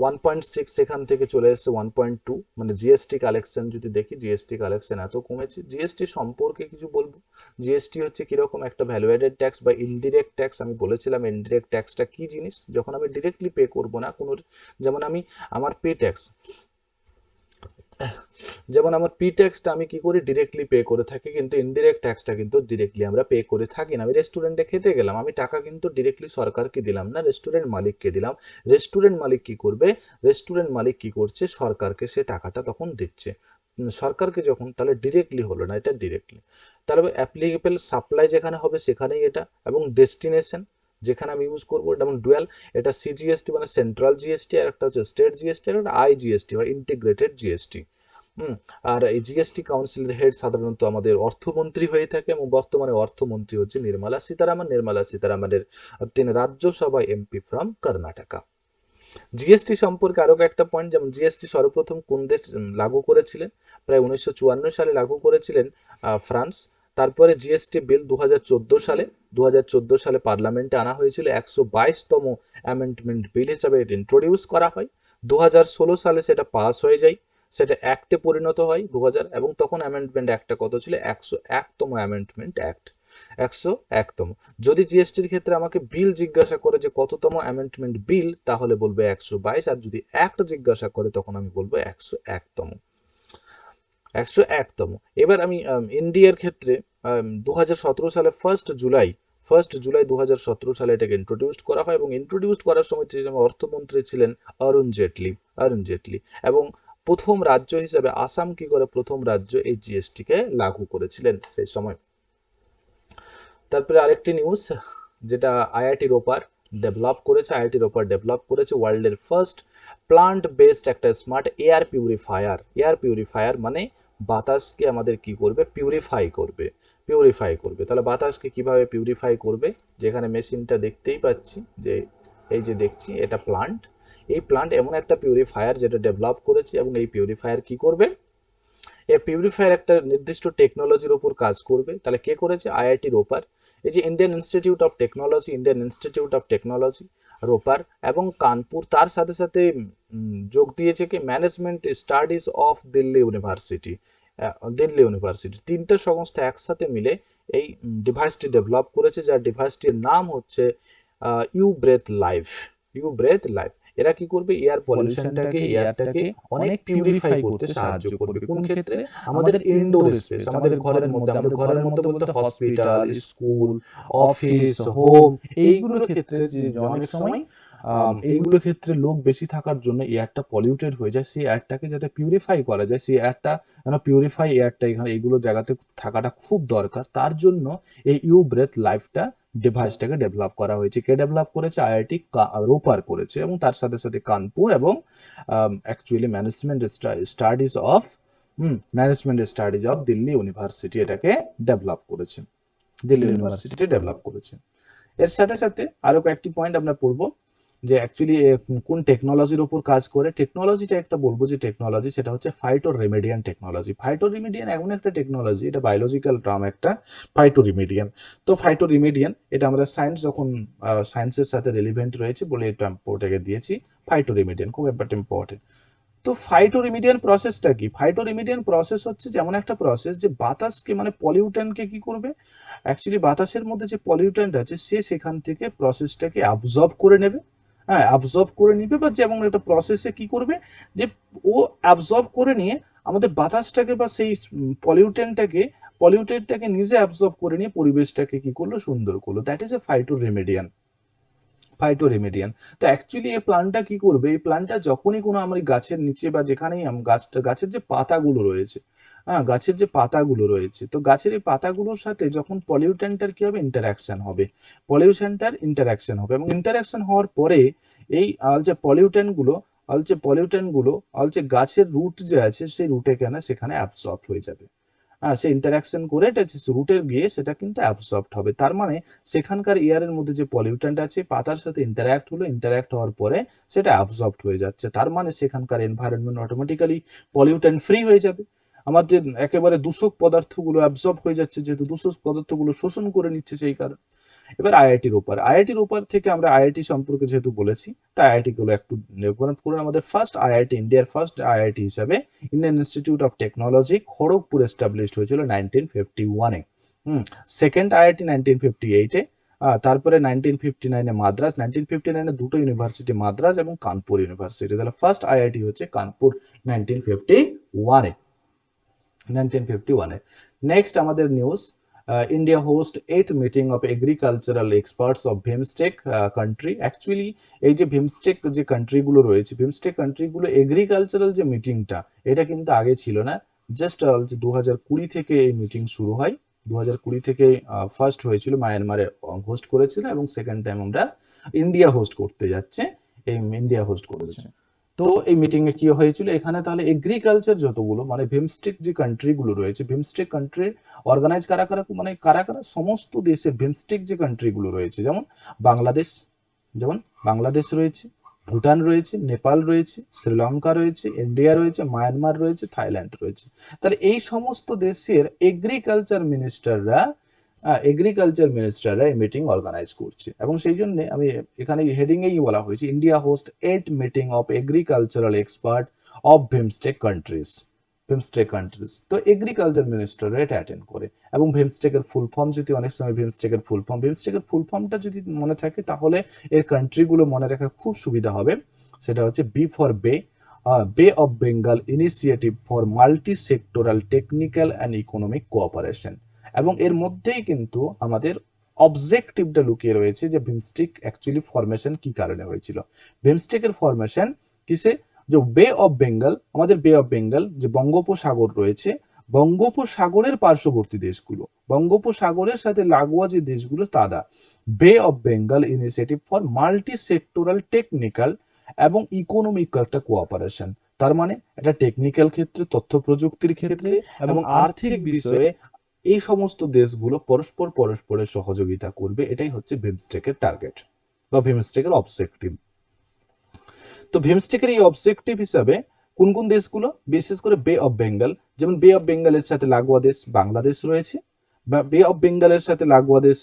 1.6, সেখান থেকে চলে এসেছে 1.2। মানে জিএসটি কালেকশন যদি দেখি, জিএসটি কালেকশন এত কমেছে। জিএসটি সম্পর্কে কিছু বলবো। জিএসটি হচ্ছে কিরকম একটা ভ্যালু অ্যাডেড ট্যাক্স বা ইনডিরেক্ট ট্যাক্স। আমি বলেছিলাম ইনডিরেক্ট ট্যাক্সটা কি জিনিস, যখন আমি ডিরেক্টলি পে করব না কোনো, যেমন আমি আমার পে ট্যাক্স, যেমন আমার পি ট্যাক্সটা আমি কি করি, ডিরেক্টলি পে করে থাকি, কিন্তু ইনডিরেক্ট ট্যাক্সটা কিন্তু ডিরেক্টলি আমরা পে করে থাকি না। আমি রেস্টুরেন্টে খেতে গেলাম, আমি টাকা কিন্তু ডিরেক্টলি সরকারকে দিলাম না, রেস্টুরেন্ট মালিককে দিলাম। রেস্টুরেন্ট মালিক কি করবে, রেস্টুরেন্ট মালিক কি করছে, সরকারকে সে টাকাটা তখন দিচ্ছে। সরকারকে যখন, তাহলে ডিরেক্টলি হলো না, এটা ডিরেক্টলি। তাহলে অ্যাপ্লিকেবল সাপ্লাই যেখানে হবে সেখানেই এটা, এবং ডেস্টিনেশন যেখানে আমি ইউজ করবো, যেমন ডুয়াল, এটা সিজিএসটি মানে সেন্ট্রাল জিএসটি, আর একটা হচ্ছে স্টেট জিএসটি, আর একটা আইজিএসটি বা ইন্টিগ্রেটেড জিএসটি। আর এই জিএসটি কাউন্সিলের হেড সাধারণত আমাদের অর্থমন্ত্রী হয়ে থাকে, এবং বর্তমানে অর্থমন্ত্রী হচ্ছে নির্মলা সীতারামন। নির্মলা সীতারামনের তিনি Rajya Sabha MP from Karnataka. GST সম্পর্কে আরো একটা পয়েন্ট, যেমন জিএসটি সর্বপ্রথম কোন দেশ লাগু করেছিলেন, প্রায় 1954 সালে লাগু করেছিলেন ফ্রান্স। তারপরে জিএসটি বিল 2014 সালে পার্লামেন্টে আনা হয়েছিল, 122তম অ্যামেন্ডমেন্ট বিল হিসাবে এটা ইন্ট্রোডিউস করা হয়। 2016 সালে সেটা পাস হয়ে যায়, সেটা অ্যাক্টে পরিণত হয় 2000, এবং তখন অ্যামেন্ডমেন্ট অ্যাক্টটা কত ছিল, 101তম অ্যামেন্ডমেন্ট অ্যাক্ট, 101তম। যদি জিএসটির ক্ষেত্রে আমাকে বিল জিজ্ঞাসা করে যে কততম অ্যামেন্ডমেন্ট বিল, তাহলে বলবো 122, আর যদি অ্যাক্ট জিজ্ঞাসা করে তখন আমি বলবো 101তম, 101তম। এবার আমি ইন্ডিয়ার ক্ষেত্রে 2017 সালে ফার্স্ট জুলাই 2017 সালে এটাকে ইন্ট্রোডিউস করা হয়, এবং ইন্ট্রোডিউস করার সময় অর্থমন্ত্রী ছিলেন অরুণ জেটলি, এবং প্রথম রাজ্য হিসেবে আসাম কি করে প্রথম রাজ্য এই জিএসটি কে লাগু করেছিলেন সেই সময়। তারপরে আরেকটি নিউজ, যেটা আইআইটি রোপার ডেভেলপ করেছে ওয়ার্ল্ডের ফার্স্ট প্লান্ট বেসড একটা স্মার্ট এয়ার পিউরিফায়ার। মানে বাতাসকে আমাদের কি করবে, পিউরিফাই করবে। তাহলে বাতাসকে কিভাবে পিউরিফাই করবে, যেখানে মেশিনটা দেখতেই পাচ্ছি, যে এই যে দেখছি এটা প্লান্ট, এই প্লান্ট এমন একটা পিউরিফায়ার যেটা ডেভেলপ করেছে, এবং এই পিউরিফায়ার কি করবে, এই পিউরিফায়ার একটা নির্দিষ্ট টেকনোলজির উপর কাজ করবে। তাহলে কে করেছে, আইআইটি রোপার। এই যে Indian institute of technology Ropar এবং কানপুর, তার সাথে সাথে যোগ দিয়েছে কি management studies of Delhi university. Delhi university, তিনটা সংস্থা একসাথে মিলে এই ডিভাইসটি ডেভেলপ করেছে, যার ডিভাইসটির নাম হচ্ছে U Breathe Life. U Breathe Life. এরা কি করবে, এয়ার পলিউশনটাকে, এয়ারটাকে অনেক পিউরিফাই করতে সাহায্য করবে। কোন ক্ষেত্রে, আমাদের ইনডোর স্পেস, আমাদের ঘরের মধ্যে, আমাদের ঘরের মধ্যে বলতে হসপিটাল, স্কুল, অফিস, হোম, এইগুলোর ক্ষেত্রে যে অনেক সময় এইগুলোর ক্ষেত্রে লোক বেশি থাকার জন্য এয়ারটা পলিউটেড হয়ে যায়, সেই এয়ারটাকে যাতে পিউরিফাই করা যায়, সেই এয়ারটা যেন পিউরিফাই এয়ারটা এখানে এইগুলো জায়গাতে থাকাটা খুব দরকার। তার জন্য এই ইউ ব্রেথ লাইফটা ডিভাইসটাকে ডেভেলপ করা হয়েছে। কে ডেভেলপ করেছে? আইআইটি রোপার করেছে, এবং তার সাথে সাথে কানপুর এবং actually management studies of Delhi university এটাকে ডেভেলপ করেছে, দিল্লি ইউনিভার্সিটি ডেভেলপ করেছে। এর সাথে সাথে আরো কয়েকটি পয়েন্ট আমরা পড়বো, যে অ্যাকচুয়ালি কোন টেকনোলজির উপর কাজ করে। টেকনোলজিটা একটা বলবো যে টেকনোলজি, সেটা হচ্ছে ফাইটোরিমেডিয়ান টেকনোলজি। ফাইটোরিমেডিয়ান এমন একটা টেকনোলজি, এটা বায়োলজিক্যাল টার্ম একটা, ফাইটোরিমেডিয়ান। তো ফাইটোরিমেডিয়ান এটা আমরা সায়েন্স, যখন সায়েন্সের সাথে রিলেভেন্ট রয়েছে বলে এটা ওটাকে দিয়েছি ফাইটোরিমেডিয়ান, খুব ব্যাপারটা ইম্পর্টেন্ট। তো ফাইটোরিমেডিয়ান প্রসেসটা কি? ফাইটোরিমেডিয়ান প্রসেস হচ্ছে যেমন একটা প্রসেস যে বাতাসকে, মানে পলিউট্যান্টকে কি করবে, অ্যাকচুয়ালি বাতাসের মধ্যে যে পলিউট্যান্ট আছে সে সেখান থেকে প্রসেসটাকে অ্যাবজর্ব করে নেবে। হ্যাঁ, অ্যাবজর্ব করে নিবে, বা যেমন একটা প্রসেসে কি করবে, যে ও অ্যাবজর্ব করে নিয়ে আমাদের বাতাসটাকে বা সেই পলিউটেডটাকে নিজে অ্যাবজর্ব করে নিয়ে পরিবেশটাকে কি করলো, সুন্দর করলো। That is a phytoremediation. তো অ্যাকচুয়ালি এই প্ল্যান্টটা কি করবে, এই প্ল্যান্টটা যখনই কোনো আমার গাছের নিচে বা যেখানেই গাছের যে পাতাগুলো রয়েছে, হ্যাঁ, গাছের যে পাতাগুলো রয়েছে, তো গাছের এই পাতাগুলোর সাথে যখন পলিউট্যান্টটার কি হবে, ইন্টারাকশন হবে, এবং ইন্টারাকশন হওয়ার পরে এই যে পলিউট্যান্টগুলো গাছের রুট যে আছে সেই রুটে সেখানে অ্যাবসর্ব হয়ে যাবে। হ্যাঁ, সে ইন্টারাকশন করে এটা রুটে গিয়ে সেটা কিন্তু অ্যাবসর্বড হবে। তার মানে সেখানকার এয়ারের মধ্যে যে পলিউট্যান্ট আছে পাতার সাথে ইন্টারাক্ট হওয়ার পরে সেটা অ্যাবসর্বড হয়ে যাচ্ছে। তার মানে সেখানকার এনভায়রনমেন্ট অটোমেটিক্যালি পলিউট্যান্ট ফ্রি হয়ে যাবে। আমাদের একেবারে দূষক পদার্থগুলো অ্যাবসর্ব হয়ে যাচ্ছে, যেহেতু দূষক পদার্থগুলো শোষণ করে নিচ্ছে সেই কারণে। এবার আইআইটির ওপার থেকে আমরা আইআইটি সম্পর্কে যেহেতু বলেছি, তাই আইআইটি গুলো একটু নির্ধারণ করুন। আমাদের ফার্স্ট আইআইটি, ইন্ডিয়ার ফার্স্ট আইআইটি হিসাবে Indian institute of technology Kharagpur established হয়েছিল 1951-এ। সেকেন্ড আইআইটি 1958-এ, তারপরে 1959-এ মাদ্রাজ, 1959-এ দুটো ইউনিভার্সিটি, মাদ্রাজ এবং কানপুর ইউনিভার্সিটি। তাহলে ফার্স্ট আইআইটি হচ্ছে কানপুর 1951-এ। নেক্সট আমাদের news, India host 8th meeting of agricultural experts of BIMSTEC country. Actually এই যে BIMSTEC যে কান্ট্রিগুলো রয়েছে, BIMSTEC কান্ট্রিগুলো এগ্রিকালচারাল যে মিটিংটা, এটা কিন্তু আগে ছিল না। জাস্ট 2020 থেকে এই মিটিং শুরু হয়। 2020 থেকে ফার্স্ট হয়েছিল, মায়ানমারে হোস্ট করেছিল, এবং সেকেন্ড টাইম আমরা ইন্ডিয়া হোস্ট করতে যাচ্ছে, ইন্ডিয়া হোস্ট করেছে। তো এই মিটিং এ কি হয়েছিল, এখানে তাহলে এগ্রিকালচার যতগুলো, মানে বিমস্টেক যে কান্ট্রিগুলো রয়েছে, বিমস্টেক কান্ট্রি অর্গানাইজ কারা কারা, মানে কারা কারা, সমস্ত দেশের বিমস্টেক যে কান্ট্রিগুলো রয়েছে, যেমন বাংলাদেশ রয়েছে, ভুটান রয়েছে, নেপাল রয়েছে, শ্রীলঙ্কা রয়েছে, ইন্ডিয়া রয়েছে, মায়ানমার রয়েছে, থাইল্যান্ড রয়েছে। তাহলে এই সমস্ত দেশের এগ্রিকালচার মিনিস্টাররা এই মিটিং অর্গানাইজ করছে, এবং সেই জন্য আমি এখানে হেডিং এই বলা হয়েছে India host 8 meeting of agricultural expert of BIMSTEC countries. তো এগ্রিকালচার মিনিস্টাররা এটা অ্যাটেন্ড করে। এবং বিমস্টেকের ফুল ফর্ম, যদি অনেক সময় বিমস্টেকের ফুল ফর্মটা যদি মনে থাকে তাহলে এর কান্ট্রিগুলো মনে রাখা খুব সুবিধা হবে। সেটা হচ্ছে বি ফর বে of Bengal initiative for multi sectoral technical and economic cooperation. এবং এর মধ্যেই কিন্তু আমাদের অবজেক্টিভটা লুকিয়ে রয়েছে, যে বিমস্টেক অ্যাকচুয়ালি ফরমেশন কি কারণে হয়েছিল। বিমস্টেকের ফরমেশন কিসে, যে বে অফ বেঙ্গল, আমাদের বে অফ বেঙ্গল যে বঙ্গোপসাগর রয়েছে, বঙ্গোপসাগরের পার্শ্ববর্তী দেশগুলো, বঙ্গোপসাগরের সাথে লাগোয়া যে দেশগুলো, তারা বে of Bengal initiative for multi sectoral technical এবং ইকোনমিক একটা কোঅপারেশন। তার মানে এটা টেকনিক্যাল ক্ষেত্রে, তথ্য প্রযুক্তির ক্ষেত্রে এবং আর্থিক বিষয়ে এই সমস্ত দেশগুলো পরস্পরের সহযোগিতা করবে। এটাই হচ্ছে বিমস্টেকের টার্গেট বা বিমস্টেকের অবজেক্টিভ। তো বিমস্টেকের এই অবজেক্টিভ হিসাবে কোন কোন দেশগুলো, বিশেষ করে বে অফ বেঙ্গল, যেমন বে অফ বেঙ্গলের সাথে লাগোয়া দেশ বাংলাদেশ রয়েছে, বে অফ বেঙ্গলের সাথে লাগোয়া দেশ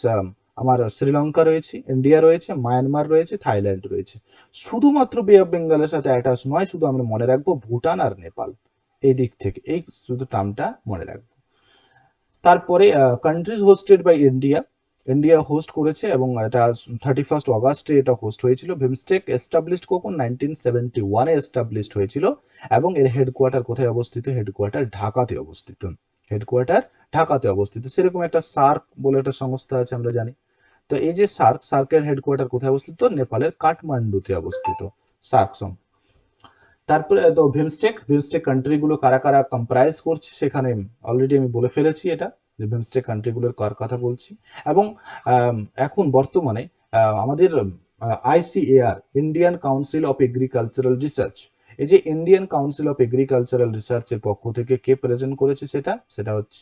আমার শ্রীলঙ্কা রয়েছে, ইন্ডিয়া রয়েছে, মায়ানমার রয়েছে, থাইল্যান্ড রয়েছে। শুধুমাত্র বে অফ বেঙ্গলের সাথে অ্যাটাচ নয়, শুধু আমরা মনে রাখবো ভুটান আর নেপাল। এই দিক থেকে এই শুধু টার্মটা মনে রাখবো। তারপরে countries hosted by India, India host করেছে এবং এটা 31 অগাস্টে এটা হোস্ট হয়েছিল। বিমস্টেক এস্টাবলিশড কখন? 1971-এ এস্টাবলিশড হয়েছিল এবং এর হেডকোয়ার্টার কোথায় অবস্থিত? হেডকোয়ার্টার ঢাকাতে অবস্থিত। হেডকোয়ার্টার ঢাকাতে অবস্থিত। সেরকম একটা সার্ক বলে একটা সংস্থা আছে আমরা জানি। তো এই যে সার্কের হেডকোয়ার্টার কোথায় অবস্থিত? নেপালের কাঠমান্ডুতে অবস্থিত সার্ক। তারপরে তো বিমস্টেক কান্ট্রিগুলো কারা কারা কম্প্রাইজ করছে সেখানে অলরেডি আমি বলে ফেলেছি এটা, যে বিমস্টেক কান্ট্রিগুলোর কার কথা বলছি। এবং এখন বর্তমানে আমাদের ICAR, Indian council of agricultural research, এই যে ইন্ডিয়ান কাউন্সিল অফ এগ্রিকালচারাল রিসার্চের পক্ষ থেকে কে প্রেজেন্ট করেছে সেটা হচ্ছে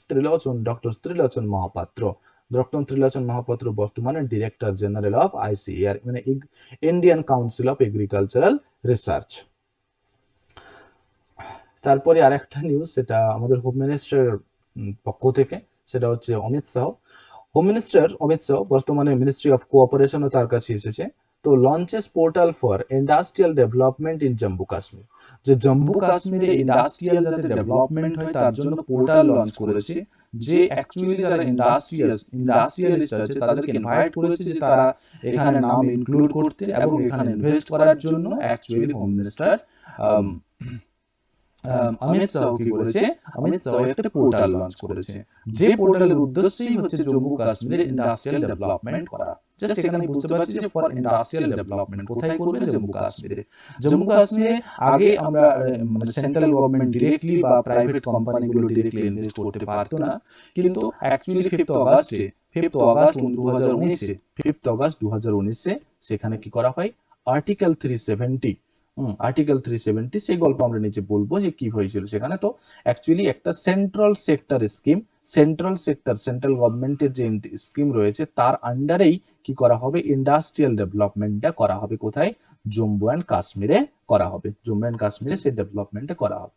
ডক্টর ত্রিলোচন মহাপাত্র। ডক্টর ত্রিলোচন মহাপাত্র বর্তমানে ডিরেক্টর জেনারেল অফ আইসিএআর, মানে Indian council of agricultural research. তারপরে আরেকটা নিউজ, সেটা আমাদের হোম মিনিস্টার পক্ষ থেকে, সেটা হচ্ছে অমিত শাহ। হোম মিনিস্টার অমিত শাহ বর্তমানে মিনিস্ট্রি অফ কোঅপারেশনও তার কাছে এসেছে। তো launches portal for industrial development in Jammu Kashmir, যে জম্মু কাশ্মীরে ইন্ডাস্ট্রিয়াল যাতে ডেভেলপমেন্ট হয় তার জন্য পোর্টাল লঞ্চ করেছে, যে অ্যাকচুয়ালি যারা ইন্ডাস্ট্রিয়ালিস্ট আছে তাদেরকে ইনভাইট করেছে যে তারা এখানে নাম ইনক্লুড করতে এবং এখানে ইনভেস্ট করার জন্য। Actually home minister Amit Shah কি করেছে? অমিত শাহ একটা পোর্টাল লঞ্চ করেছে, যে পোর্টালের উদ্দেশ্যই হচ্ছে জম্মু কাশ্মীরে ইন্ডাস্ট্রিয়াল ডেভেলপমেন্ট করা। জাস্ট এখানে বুঝতে পারছি যে ফর ইন্ডাস্ট্রিয়াল ডেভেলপমেন্ট কোথায় করবে? জম্মু কাশ্মীরে। জম্মু কাশ্মীরে আগে আমরা মানে সেন্ট্রাল গভর্নমেন্ট ডিরেক্টলি বা প্রাইভেট কোম্পানিগুলো ডিরেক্টলি ইনভেস্ট করতে পারতো না, কিন্তু অ্যাকচুয়ালি 5 আগস্ট 2019-এ সেখানে কি করা হয়? আর্টিকেল 370, সেই গল্প আমরা নিচে বলবো যে কি হয়েছিল সেখানে। তো অ্যাকচুয়ালি একটা সেন্ট্রাল গভর্নমেন্টের যে স্কিম রয়েছে তার আন্ডারেই কি করা হবে? ইন্ডাস্ট্রিয়াল ডেভেলপমেন্টটা করা হবে। কোথায়? জম্মু অ্যান্ড কাশ্মীরে করা হবে। জম্মু অ্যান্ড কাশ্মীরে সেই ডেভেলপমেন্টটা করা হবে।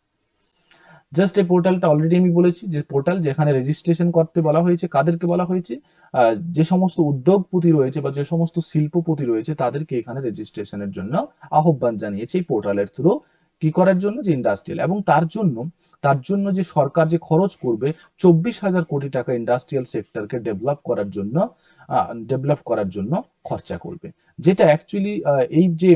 জাস্ট এই পোর্টালটা অলরেডি আমি বলেছি, যে পোর্টাল যেখানে রেজিস্ট্রেশন করতে বলা হয়েছে, কাদেরকে বলা হয়েছে? যে সমস্ত উদ্যোগপতি রয়েছে বা যে সমস্ত শিল্পপতি রয়েছে তাদেরকে এখানে রেজিস্ট্রেশনের জন্য আহ্বান জানিয়েছে এই পোর্টালের থ্রু। কি করার জন্য? যে ইন্ডাস্ট্রিয়াল, এবং তার জন্য যে সরকার যে খরচ করবে 24,000 কোটি টাকা ইন্ডাস্ট্রিয়াল সেক্টরকে ডেভেলপ করার জন্য খরচা করবে। যেটা অ্যাকচুয়ালি এই যে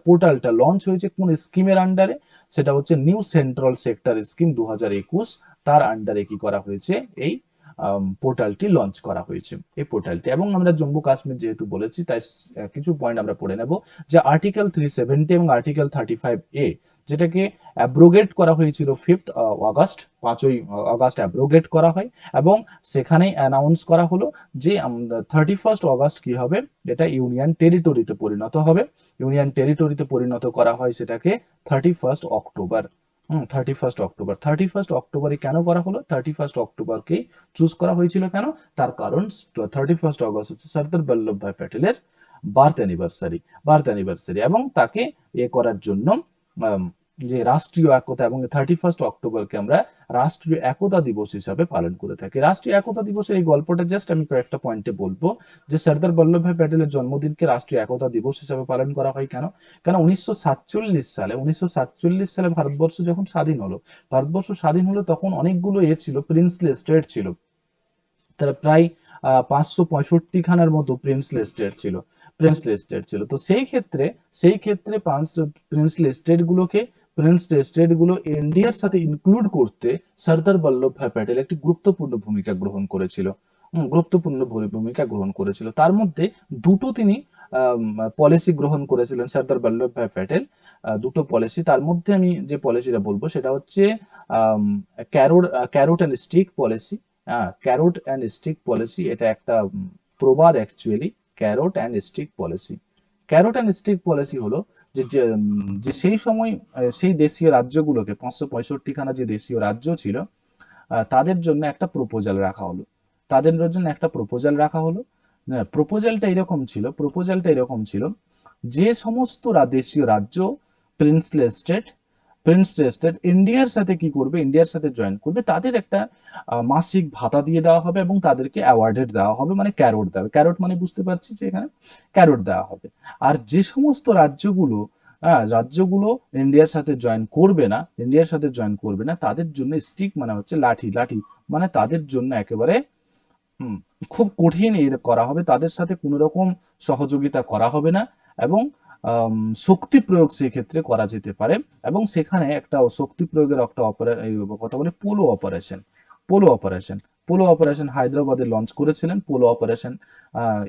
পোর্টালটা লঞ্চ হয়েছে কোন স্কিমের আন্ডারে? সেটা হচ্ছে নিউ সেন্ট্রাল সেক্টর স্কিম 2021, তার আন্ডারে কি করা হয়েছে? এই পোর্টালটি লঞ্চ করা হয়েছে, এই পোর্টালটি। এবং আমরা জম্মু কাশ্মীর যেহেতু বলেছি তাই কিছু পয়েন্ট আমরা পড়ে নেব, যে আর্টিকেল 370 এবং আর্টিকেল 35A, যেটাকে অ্যাব্রোগেট করা হয়েছিল 5ই আগস্ট অ্যাব্রোগেট করা হয়, এবং সেখানেই অ্যানাউন্স করা হলো যে 31 আগস্ট কি হবে? এটা ইউনিয়ন টেরিটরিতে পরিণত হবে। ইউনিয়ন টেরিটরিতে পরিণত করা হয় সেটাকে 31 অক্টোবর। 31 অক্টোবরে কেন করা হলো? 31 অক্টোবরকেই চুজ করা হয়েছিল কেন? তার কারণ 31 আগস্ট হচ্ছে সর্দার বল্লভভাই প্যাটেলের বার্থ অ্যানিভার্সারি, এবং তাকে করার জন্য যে রাষ্ট্রীয় একতা, এবং 31 অক্টোবরকে আমরা রাষ্ট্রীয় একতা দিবস হিসাবে পালন করে থাকি। রাষ্ট্রীয় একতা দিবসের এই গল্পটা জাস্ট আমি কয়েকটা পয়েন্টে বলবো, যে সর্দার বল্লভভাই প্যাটেলের জন্মদিনকে রাষ্ট্রীয় একতা দিবস হিসাবে পালন করা হয় কেন? কেন 1947 সালে ভারতবর্ষ যখন স্বাধীন হলো তখন অনেকগুলো ছিল, প্রিন্সলি স্টেট ছিল। তারা প্রায় 565 খানার মতো প্রিন্সলি স্টেট ছিল। তো সেই ক্ষেত্রে প্রিন্সলি স্টেট গুলো ইন্ডিয়ার সাথে ইনক্লুড করতে সর্দার বল্লভভাই প্যাটেল একটি গুরুত্বপূর্ণ ভূমিকা গ্রহণ করেছিল। তার মধ্যে দুটো তিনি পলিসি গ্রহণ করেছিলেন সর্দার বল্লভভাই প্যাটেল, দুটো পলিসি। তার মধ্যে আমি যে পলিসিটা বলবো সেটা হচ্ছে carrot and stick policy. Carrot and stick policy, এটা একটা প্রবাদ actually. Carrot and stick policy হলো যে সেই সময় সেই দেশীয় রাজ্যগুলোকে 565 খানা যে দেশীয় রাজ্য ছিল তাদের জন্য একটা প্রপোজাল রাখা হলো। প্রপোজালটা এরকম ছিল যে সমস্ত দেশীয় রাজ্য প্রিন্সলি স্টেট ইন্ডিয়ার সাথে কি করবে? ইন্ডিয়ার সাথে জয়েন করবে, তাদের একটা মাসিক ভাতা দিয়ে দেওয়া হবে এবং তাদেরকে অ্যাওয়ার্ডেড দেওয়া হবে, মানে ক্যারোট মানে বুঝতে পারছি যে এখানে ক্যারোট দেওয়া হবে। আর যে সমস্ত রাজ্যগুলো হ্যাঁ, রাজ্যগুলো ইন্ডিয়ার সাথে জয়েন করবে না, ইন্ডিয়ার সাথে জয়েন করবে না, তাদের জন্য স্টিক মানে হচ্ছে লাঠি, লাঠি মানে তাদের জন্য একেবারে হুম, খুব কঠিন এর করা হবে, তাদের সাথে কোনো রকম সহযোগিতা করা হবে না, এবং আম, শক্তি প্রয়োগ সেই ক্ষেত্রে করা যেতে পারে। এবং সেখানে একটা শক্তি প্রয়োগের একটা কথা বলে polo operation, polo operation, polo operation হায়দ্রাবাদে লঞ্চ করেছিলেন, পোলো অপারেশন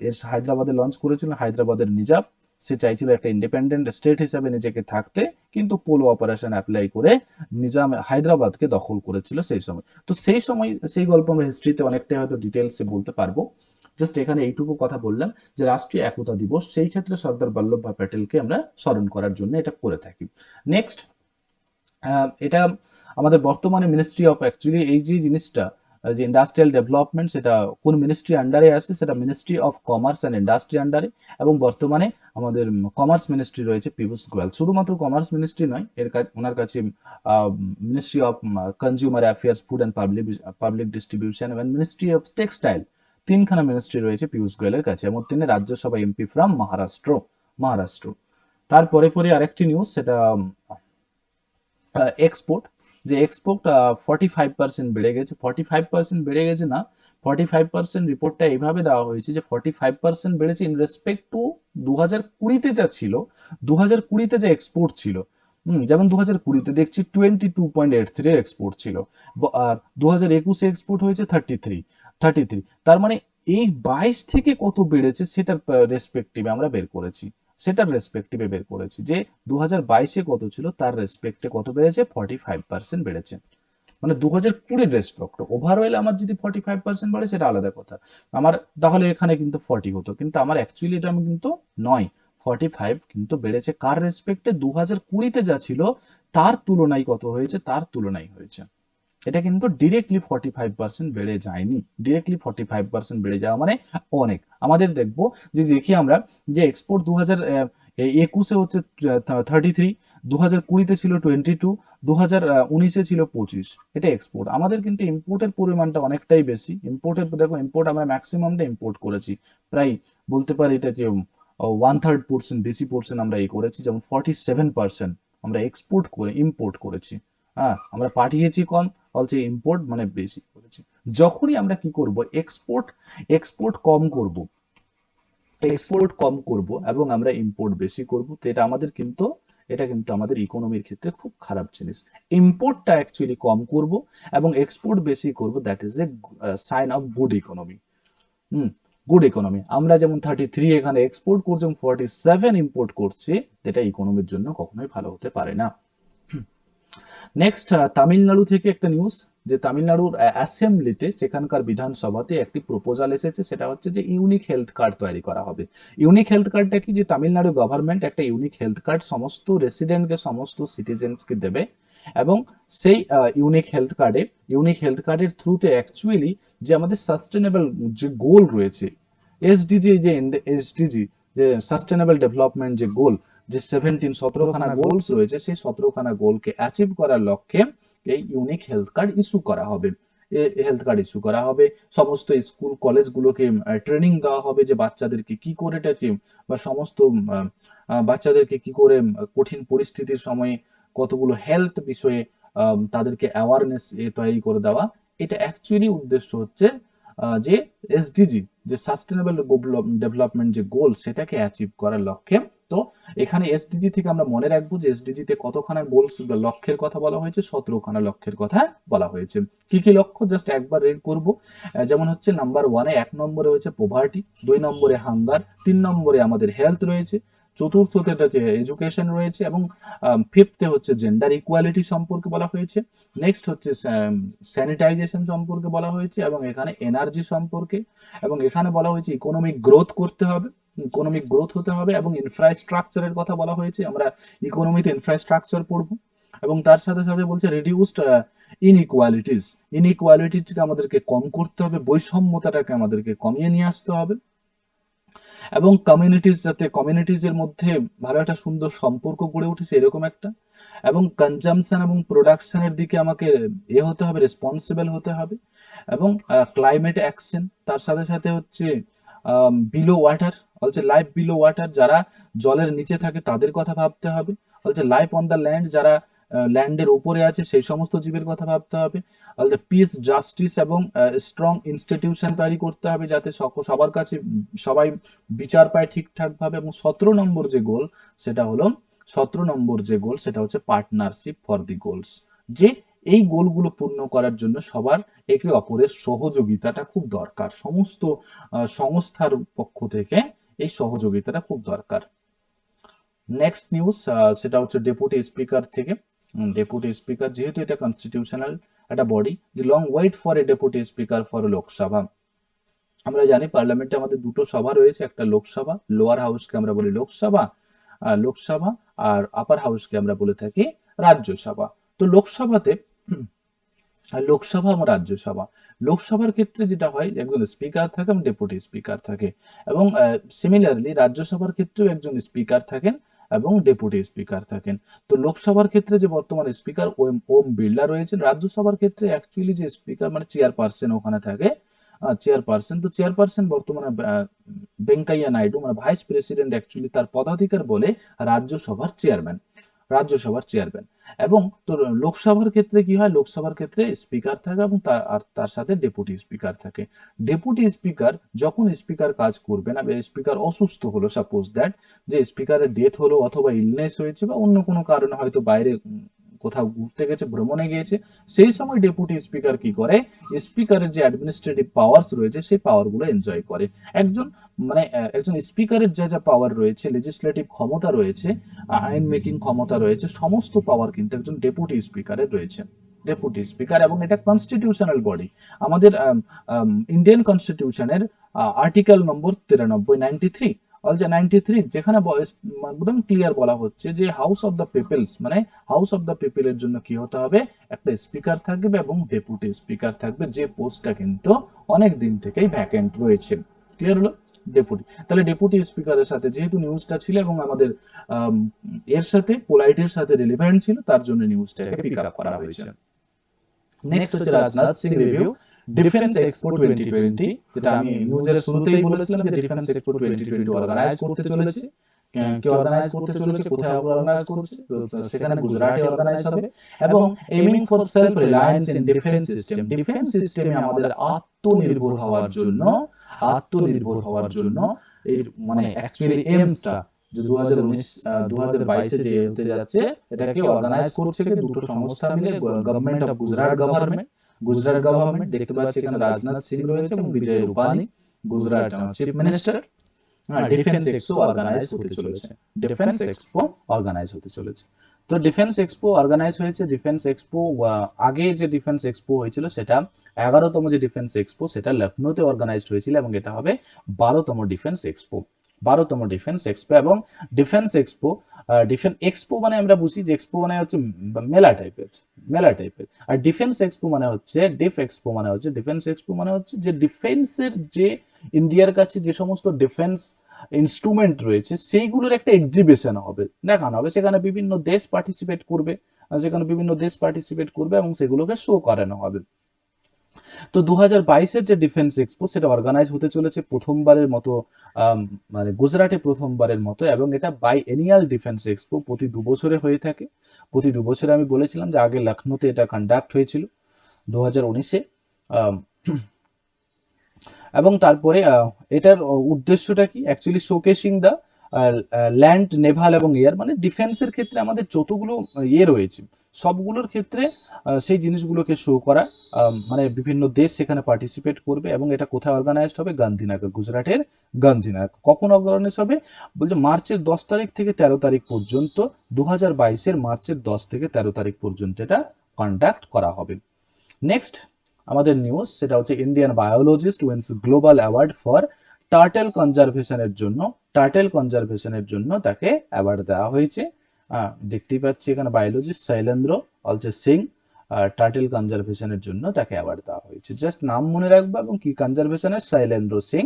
এর হায়দ্রাবাদে লঞ্চ করেছিলেন হায়দ্রাবাদের নিজাম। সে চাইছিল একটা ইন্ডিপেন্ডেন্ট স্টেট হিসাবে নিজেকে থাকতে, কিন্তু পোলো অপারেশন অ্যাপ্লাই করে নিজাম হায়দ্রাবাদকে দখল করেছিল সেই সময়। তো সেই সময় সেই গল্প আমরা হিস্ট্রিতে অনেকটাই হয়তো ডিটেলসে বলতে পারবো। জাস্ট এখানে এইটুকু কথা বললাম যে রাষ্ট্রীয় একতা দিবস সেই ক্ষেত্রে সর্দার বল্লভভাই প্যাটেলকে আমরা স্মরণ করার জন্য এটা করে থাকি। নেক্সট, এটা আমাদের বর্তমানে মিনিস্ট্রি অফ, অ্যাকচুয়ালি এই যে জিনিসটা যে ইন্ডাস্ট্রিয়াল ডেভেলপমেন্ট, সেটা কোন মিনিস্ট্রি আন্ডারে আছে, সেটা ministry of commerce and industry আন্ডারে। এবং বর্তমানে আমাদের কমার্স মিনিস্ট্রি রয়েছে পীযূষ গোয়েল। শুধুমাত্র কমার্স মিনিস্ট্রি নয়, ওনার কাছে ministry of consumer affairs, food and public distribution এবং মিনিস্ট্রি অফ টেক্সটাইল, তিনখানা মিনিস্ট্রি রয়েছে পীযূষ গোয়েলের কাছে, এবং তিনি রাজ্যসভা এমপি ফ্রম মহারাষ্ট্র, মহারাষ্ট্র। তারপরে পরে আরেকটি নিউজ, সেটা এক্সপোর্ট, যে এক্সপোর্ট 45% বেড়ে গেছে, 45% বেড়ে গেছে না, 45% রিপোর্টটা এইভাবে দেওয়া হয়েছে যে 45% বেড়েছে ইন রেসপেক্ট টু 2020-তে যা ছিল, 2020-তে যে এক্সপোর্ট ছিল, যেমন 2020-তে দেখছি 22.83 এক্সপোর্ট ছিল, আর 2021-এ এক্সপোর্ট হয়েছে 33। তার মানে এই 22 থেকে কত বেড়েছে সেটার রেসপেক্টিভে আমরা বের করেছি, সেটার রেসপেক্টিভে বের করেছি যে 2022-এ কত ছিল তার রেসপেক্টে কত বেড়েছে, 45% বেড়েছে। মানে 2020-এর রেসপেক্ট, ওভারঅল আমার যদি 45% বাড়ে সেটা আলাদা কথা, আমার তাহলে এখানে কিন্তু 40 হতো, কিন্তু আমার অ্যাকচুয়ালি এটা আমি কিন্তু নয়, 45 কিন্তু বেড়েছে কার রেসপেক্টে, 2020-তে যা ছিল তার তুলনায় কত হয়েছে, তার তুলনায় হয়েছে। এটা কিন্তু ডিরেক্টলি 45% বেড়ে যায়নি, ডিরেক্টলি 45% বেড়ে যাওয়া মানে অনেক। আমাদের দেখবো যে দেখি আমরা যে এক্সপোর্ট 2021-এ হচ্ছে 33, 2020-তে ছিল 22, 2019-এ ছিল 25, এটা এক্সপোর্ট। আমাদের কিন্তু ইম্পোর্টের পরিমাণটা অনেকটাই বেশি, ইম্পোর্টের দেখো, ইম্পোর্ট আমরা ম্যাক্সিমামটা ইম্পোর্ট করেছি, প্রায় বলতে পারি এটা যে 1/3 বেশি পোর্শন আমরা এই করেছি, যেমন 47% আমরা এক্সপোর্ট করে ইম্পোর্ট করেছি। হ্যাঁ, আমরা পাঠিয়েছি কম, অলসো ইম্পোর্ট মানে বেশি করেছি। যখনই আমরা কি করব, এক্সপোর্ট এক্সপোর্ট কম করব, এক্সপোর্ট কম করব এবং আমরা ইম্পোর্ট বেশি করব, তো এটা আমাদের কিন্তু, এটা কিন্তু আমাদের ইকোনমির ক্ষেত্রে খুব খারাপ জিনিস। ইম্পোর্টটা অ্যাকচুয়ালি কম করব এবং এক্সপোর্ট বেশি করব, that is a sign of good economy. Hmm, good economy. আমরা যেমন 33 এখানে এক্সপোর্ট করছি এবং 47 ইম্পোর্ট করছি, এটা ইকোনমির জন্য কখনোই ভালো হতে পারে না। নেক্সট, তামিলনাড়ু থেকে একটা নিউজ, যে তামিলনাড়ুর অ্যাসেম্বলিতে, সেখানকার বিধানসভাতে একটি প্রপোজাল এসেছে, সেটা হচ্ছে যে ইউনিক হেলথ কার্ড তৈরি করা হবে। ইউনিক হেলথ কার্ডটা কি, যে তামিলনাড়ু গভর্নমেন্ট একটা ইউনিক হেলথ কার্ড সমস্ত রেসিডেন্টকে, সমস্ত সিটিজেন্সকে দেবে, এবং সেই ইউনিক হেলথ কার্ডের থ্রুতে অ্যাকচুয়ালি যে আমাদের সাস্টেনেবল যে গোল রয়েছে, এসডিজি, যে সাস্টেনেবল ডেভেলপমেন্ট যে গোল, যে 17খানা গোলস রয়েছে, সেই 17খানা গোলকে অ্যাচিভ করার লক্ষ্যে এই ইউনিক হেলথ কার্ড ইস্যু করা হবে। হেলথ কার্ড ইস্যু করা হবে, সমস্ত স্কুল কলেজগুলোকে ট্রেনিং দেওয়া হবে যে বাচ্চাদেরকে কি করে বা সমস্ত বাচ্চাদেরকে কি করে কঠিন পরিস্থিতির সময়ে কতগুলো হেলথ বিষয়ে তাদেরকে অ্যাওয়ারনেস তৈরি করে দেওয়া। এটা অ্যাকচুয়ালি উদ্দেশ্য হচ্ছে যে এসডিজি, যে সাস্টেনেবল ডেভেলপমেন্ট যে গোল, সেটাকে অ্যাচিভ করার লক্ষ্যে। তো এখানে এসডিজি থেকে আমরা মনে রাখবো যে এসডিজি তে কতখানা গোলস লক্ষ্যের কথা বলা হয়েছে, 17খানা লক্ষ্যের কথা বলা হয়েছে। কি কি লক্ষ্য জাস্ট একবার রেড করব, যেমন হচ্ছে নাম্বার 1-এ 1 নম্বরে হচ্ছে পোভার্টি, 2 নম্বরে হাঙ্গার, 3 নম্বরে আমাদের হেলথ রয়েছে, চতুর্থতে এডুকেশন রয়েছে, এবং ফিফথে হচ্ছে জেন্ডার ইকুয়ালিটি সম্পর্কে বলা হয়েছে। নেক্সট হচ্ছে স্যানিটাইজেশন সম্পর্কে বলা হয়েছে, এবং এখানে এনার্জি সম্পর্কে, এবং এখানে বলা হয়েছে ইকোনমিক গ্রোথ করতে হবে, ইকোনমিক গ্রোথ হতে হবে, এবং ইনফ্রাস্ট্রাকচারের কথা বলা হয়েছে, আমরা ইকোনমিতে ইনফ্রাস্ট্রাকচার পড়বো। এবং তার সাথে সাথে বলছে রিডিউসড ইনইকুয়ালিটিকে আমাদেরকে কম করতে হবে, বৈষম্যতাটাকে আমাদেরকে কমিয়ে নিয়ে আসতে হবে, এবং যাতে কমিউনিটিজের মধ্যে ভালো একটা সুন্দর সম্পর্ক গড়ে উঠেছে এরকম একটা, এবং কনজামশন এবং প্রোডাকশনের দিকে আমাকে হতে হবে, রেসপন্সিবল হতে হবে, এবং ক্লাইমেট অ্যাকশন, তার সাথে সাথে হচ্ছে below water, also life below water, যারা জলের নিচে থাকে তাদের কথা ভাবতে হবে। Also life on the land, যারা ল্যান্ডের উপরে আছে সেই সমস্ত জীবের কথা ভাবতে হবে। অলসো পিস, জাস্টিস এবং স্ট্রং ইনস্টিটিউশন তৈরি করতে হবে যাতে সবার কাছে সবাই বিচার পায় ঠিকঠাক ভাবে। এবং 17 নম্বর যে গোল সেটা হলো 17 নম্বর যে গোল সেটা হচ্ছে পার্টনারশিপ ফর দি গোলস, যে এই গোলগুলো পূর্ণ করার জন্য সবার একে অপরের সহযোগিতাটা খুব দরকার, সমস্ত সংস্থার পক্ষ থেকে এই সহযোগিতাটা খুব দরকার। নেক্সট নিউজ সেটা হচ্ছে ডেপুটি স্পিকার থেকে। ডেপুটি স্পিকার, যেহেতু এটা কনস্টিটিউশনাল একটা বডি, যে long wait for a deputy speaker for Lok Sabha. আমরা জানি পার্লামেন্টে আমাদের দুটো সভা রয়েছে, একটা লোকসভা, লোয়ার হাউসকে আমরা বলি লোকসভা, লোকসভা, আর আপার হাউসকে আমরা বলে থাকি রাজ্যসভা। তো লোকসভাতে লোকসভা এবং রাজ্যসভা, লোকসভার ক্ষেত্রে যেটা হয় একজন স্পিকার থাকে এবং ডেপুটি স্পিকার থাকে, এবং সিমিলারলি রাজ্যসভার ক্ষেত্রেও একজন স্পিকার থাকেন এবং ডেপুটি স্পিকার থাকেন। তো লোকসভার ক্ষেত্রে যে বর্তমান স্পিকার ওম ওম বিড়লা রয়েছেন, রাজ্যসভার ক্ষেত্রে অ্যাকচুয়ালি যে স্পিকার মানে চেয়ারপারসন ওখানে থাকে, চেয়ারপারসন। তো চেয়ারপারসন বর্তমানে ভেঙ্কাইয়া নাইডু, মানে ভাইস প্রেসিডেন্ট অ্যাকচুয়ালি তার পদাধিকার বলে রাজ্যসভার চেয়ারম্যান, রাজ্যসভার চেয়ারম্যান। এবং তো লোকসভার ক্ষেত্রে কি হয়, লোকসভার ক্ষেত্রে স্পিকার থাকে এবং তার সাথে ডেপুটি স্পিকার থাকে। ডেপুটি স্পিকার যখন স্পিকার কাজ করবে না, স্পিকার অসুস্থ হলো, সাপোজ দ্যাট যে স্পিকারের ডেথ হলো অথবা ইলনেস হয়েছে বা অন্য কোনো কারণে হয়তো বাইরে কোথাও ঘুরতে গেছে, ভ্রমণে গিয়েছে, সেই সময় ডেপুটি স্পিকার কি করে, স্পিকারের যে অ্যাডমিনিস্ট্রেটিভ পাওয়ার্স রয়েছে সেই পাওয়ারগুলো এনজয় করে। একজন মানে একজন স্পিকারের যা যা পাওয়ার রয়েছে, লেজিসলেটিভ ক্ষমতা রয়েছে, আইন মেকিং ক্ষমতা রয়েছে, সমস্ত পাওয়ার কিন্তু একজন ডেপুটি স্পিকারের রয়েছে, ডেপুটি স্পিকার। এবং এটা কনস্টিটিউশনাল বডি। আমাদের ইন্ডিয়ান কনস্টিটিউশনের আর্টিকেল নম্বর 93, 93, অলসো 93, যেখানে একদম ক্লিয়ার বলা হচ্ছে যে হাউস অফ দ্য পিপলস, মানে হাউস অফ দ্য পিপলের জন্য কি হতে হবে, একটা স্পিকার থাকবে এবং ডেপুটি স্পিকার থাকবে, যে পোস্টটা কিন্তু অনেক দিন থেকেই ভ্যাকেন্ট রয়েছে। ক্লিয়ার হলো? ডেপুটি, তাহলে ডেপুটি স্পিকারের সাথে যেহেতু নিউজটা ছিল এবং আমাদের এর সাথে পোলাইটের সাথে রিলেভেন্ট ছিল, তার জন্য নিউজটাকে পিক আপ করা হয়েছে। নেক্সট হচ্ছে Rajnath Singh review defence expo 2020, যেটা আমি নিউজের শুরুতেই বলেছিলাম যে ডিফেন্স এক্সপো 2020 অর্গানাইজ করতে চলেছে। কে অর্গানাইজ করতে চলেছে, কোথায় অর্গানাইজ করছে, তো সেখানে গুজরাটে অর্গানাইজ হবে। এবং এমিং for self reliance in defence system, defence সিস্টেমে আমাদের আত্মনির্ভর হওয়ার জন্য, আত্মনির্ভর হওয়ার জন্য এর মানে অ্যাকচুয়ালি এমসটা যে 2022 যে হতে যাচ্ছে, এটাকে অর্গানাইজ করছে কি দুটো সংস্থা মিলে, government of Gujarat government, Gujarat government, দেখতে পাচ্ছি এখানে রাজনাথ সিং রয়েছে এবং Vijay Rupani Gujarat chief minister. Defence expo organise হতে চলেছে, ডিফেন্স এক্সপো অর্গানাইজ হতে চলেছে। তো ডিফেন্স এক্সপো অর্গানাইজ হয়েছে। ডিফেন্স এক্সপো আগে যে ডিফেন্স এক্সপো হয়েছিল সেটা 11তম যে ডিফেন্স এক্সপো সেটা লখনৌতে অর্গানাইজড হয়েছিল, এবং এটা হবে 12তম ডিফেন্স এক্সপো, 12তম ডিফেন্স এক্সপো। এবং ডিফেন্স এক্সপো, ডিফেন্স এক্সপো মানে আমরা বুঝি যে এক্সপো মানে হচ্ছে মেলা টাইপের, মেলা টাইপের। আর ডিফেন্স এক্সপো মানে হচ্ছে ডিফ এক্সপো মানে হচ্ছে, ডিফেন্স এক্সপো মানে হচ্ছে যে ডিফেন্সের যে ইন্ডিয়ার কাছে যে সমস্ত ডিফেন্স ইনস্ট্রুমেন্ট রয়েছে সেইগুলোর একটা এক্সিবিশন হবে, দেখানো হবে, সেখানে বিভিন্ন দেশ পার্টিসিপেট করবে, সেখানে বিভিন্ন দেশ পার্টিসিপেট করবে এবং সেগুলোকে শো করানো হবে। তো 2022-এর যে ডিফেন্স এক্সপো সেটা অর্গানাইজ হতে চলেছে প্রথমবারের মতো, মানে গুজরাটে প্রথমবারের মতো, এবং এটা বাই এনিয়াল ডিফেন্স এক্সপো, প্রতি 2 বছরে হয়ে থাকে। প্রতি 2 বছরে আমি বলেছিলাম যে আগে লখনৌতে এটা কন্ডাক্ট হয়েছিল 2019-এ, এবং তারপরে এটার উদ্দেশ্যটা কি, actually showcasing the land, Naval এবং এয়ার, মানে ডিফেন্সের ক্ষেত্রে আমাদের যতগুলো ইয়ে রয়েছে সবগুলোর ক্ষেত্রে সেই জিনিসগুলোকে শো করা, মানে বিভিন্ন দেশ সেখানে পার্টিসিপেট করবে। এবং এটা কোথায় অর্গানাইজড হবে, গান্ধীনগর, গুজরাটের গান্ধীনগর। কখন অর্গানাইজ হবে বলছে মার্চের 10 তারিখ থেকে 13 তারিখ পর্যন্ত, 2022-এর মার্চের 10 থেকে 13 তারিখ পর্যন্ত এটা কন্ডাক্ট করা হবে। নেক্সট আমাদের নিউজ সেটা হচ্ছে Indian biologist wins global award for turtle কনজারভেশনের জন্য, টার্টেল কনজারভেশনের জন্য তাকে অ্যাওয়ার্ড দেওয়া হয়েছে। দেখতেই পাচ্ছি এখানে biologist Shailendra also Singh, turtle কনজারভেশনের জন্য তাকে অ্যাওয়ার্ড দেওয়া হয়েছে। জাস্ট নাম মনে রাখবো, এবং কি কনজারভেশনের শৈলেন্দ্র সিং,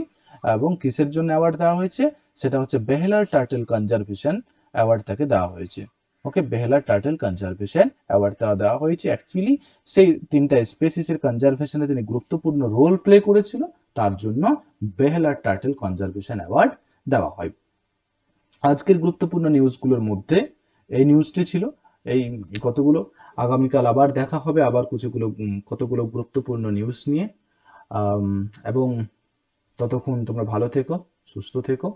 এবং কিসের জন্য অ্যাওয়ার্ড দেওয়া হয়েছে সেটা হচ্ছে বেহলার টার্টেল কনজারভেশন অ্যাওয়ার্ড তাকে দেওয়া হয়েছে। ওকে, বেহলার টার্টেল কনজারভেশন অ্যাওয়ার্ড দেওয়া হয়েছে। অ্যাকচুয়ালি সেই 3টা স্পেসিসের কনজারভেশনে তিনি গুরুত্বপূর্ণ রোল প্লে করেছিল, তার জন্য বেহেলার টার্টেল কনজারভেশন অ্যাওয়ার্ড দেওয়া হয়। আজকের গুরুত্বপূর্ণ নিউজগুলোর মধ্যে এই নিউজটি ছিল। এই কতগুলো, আগামীকাল আবার দেখা হবে আবার কতগুলো গুরুত্বপূর্ণ নিউজ নিয়ে। এবং ততক্ষণ তোমরা ভালো থেকো, সুস্থ থেকো।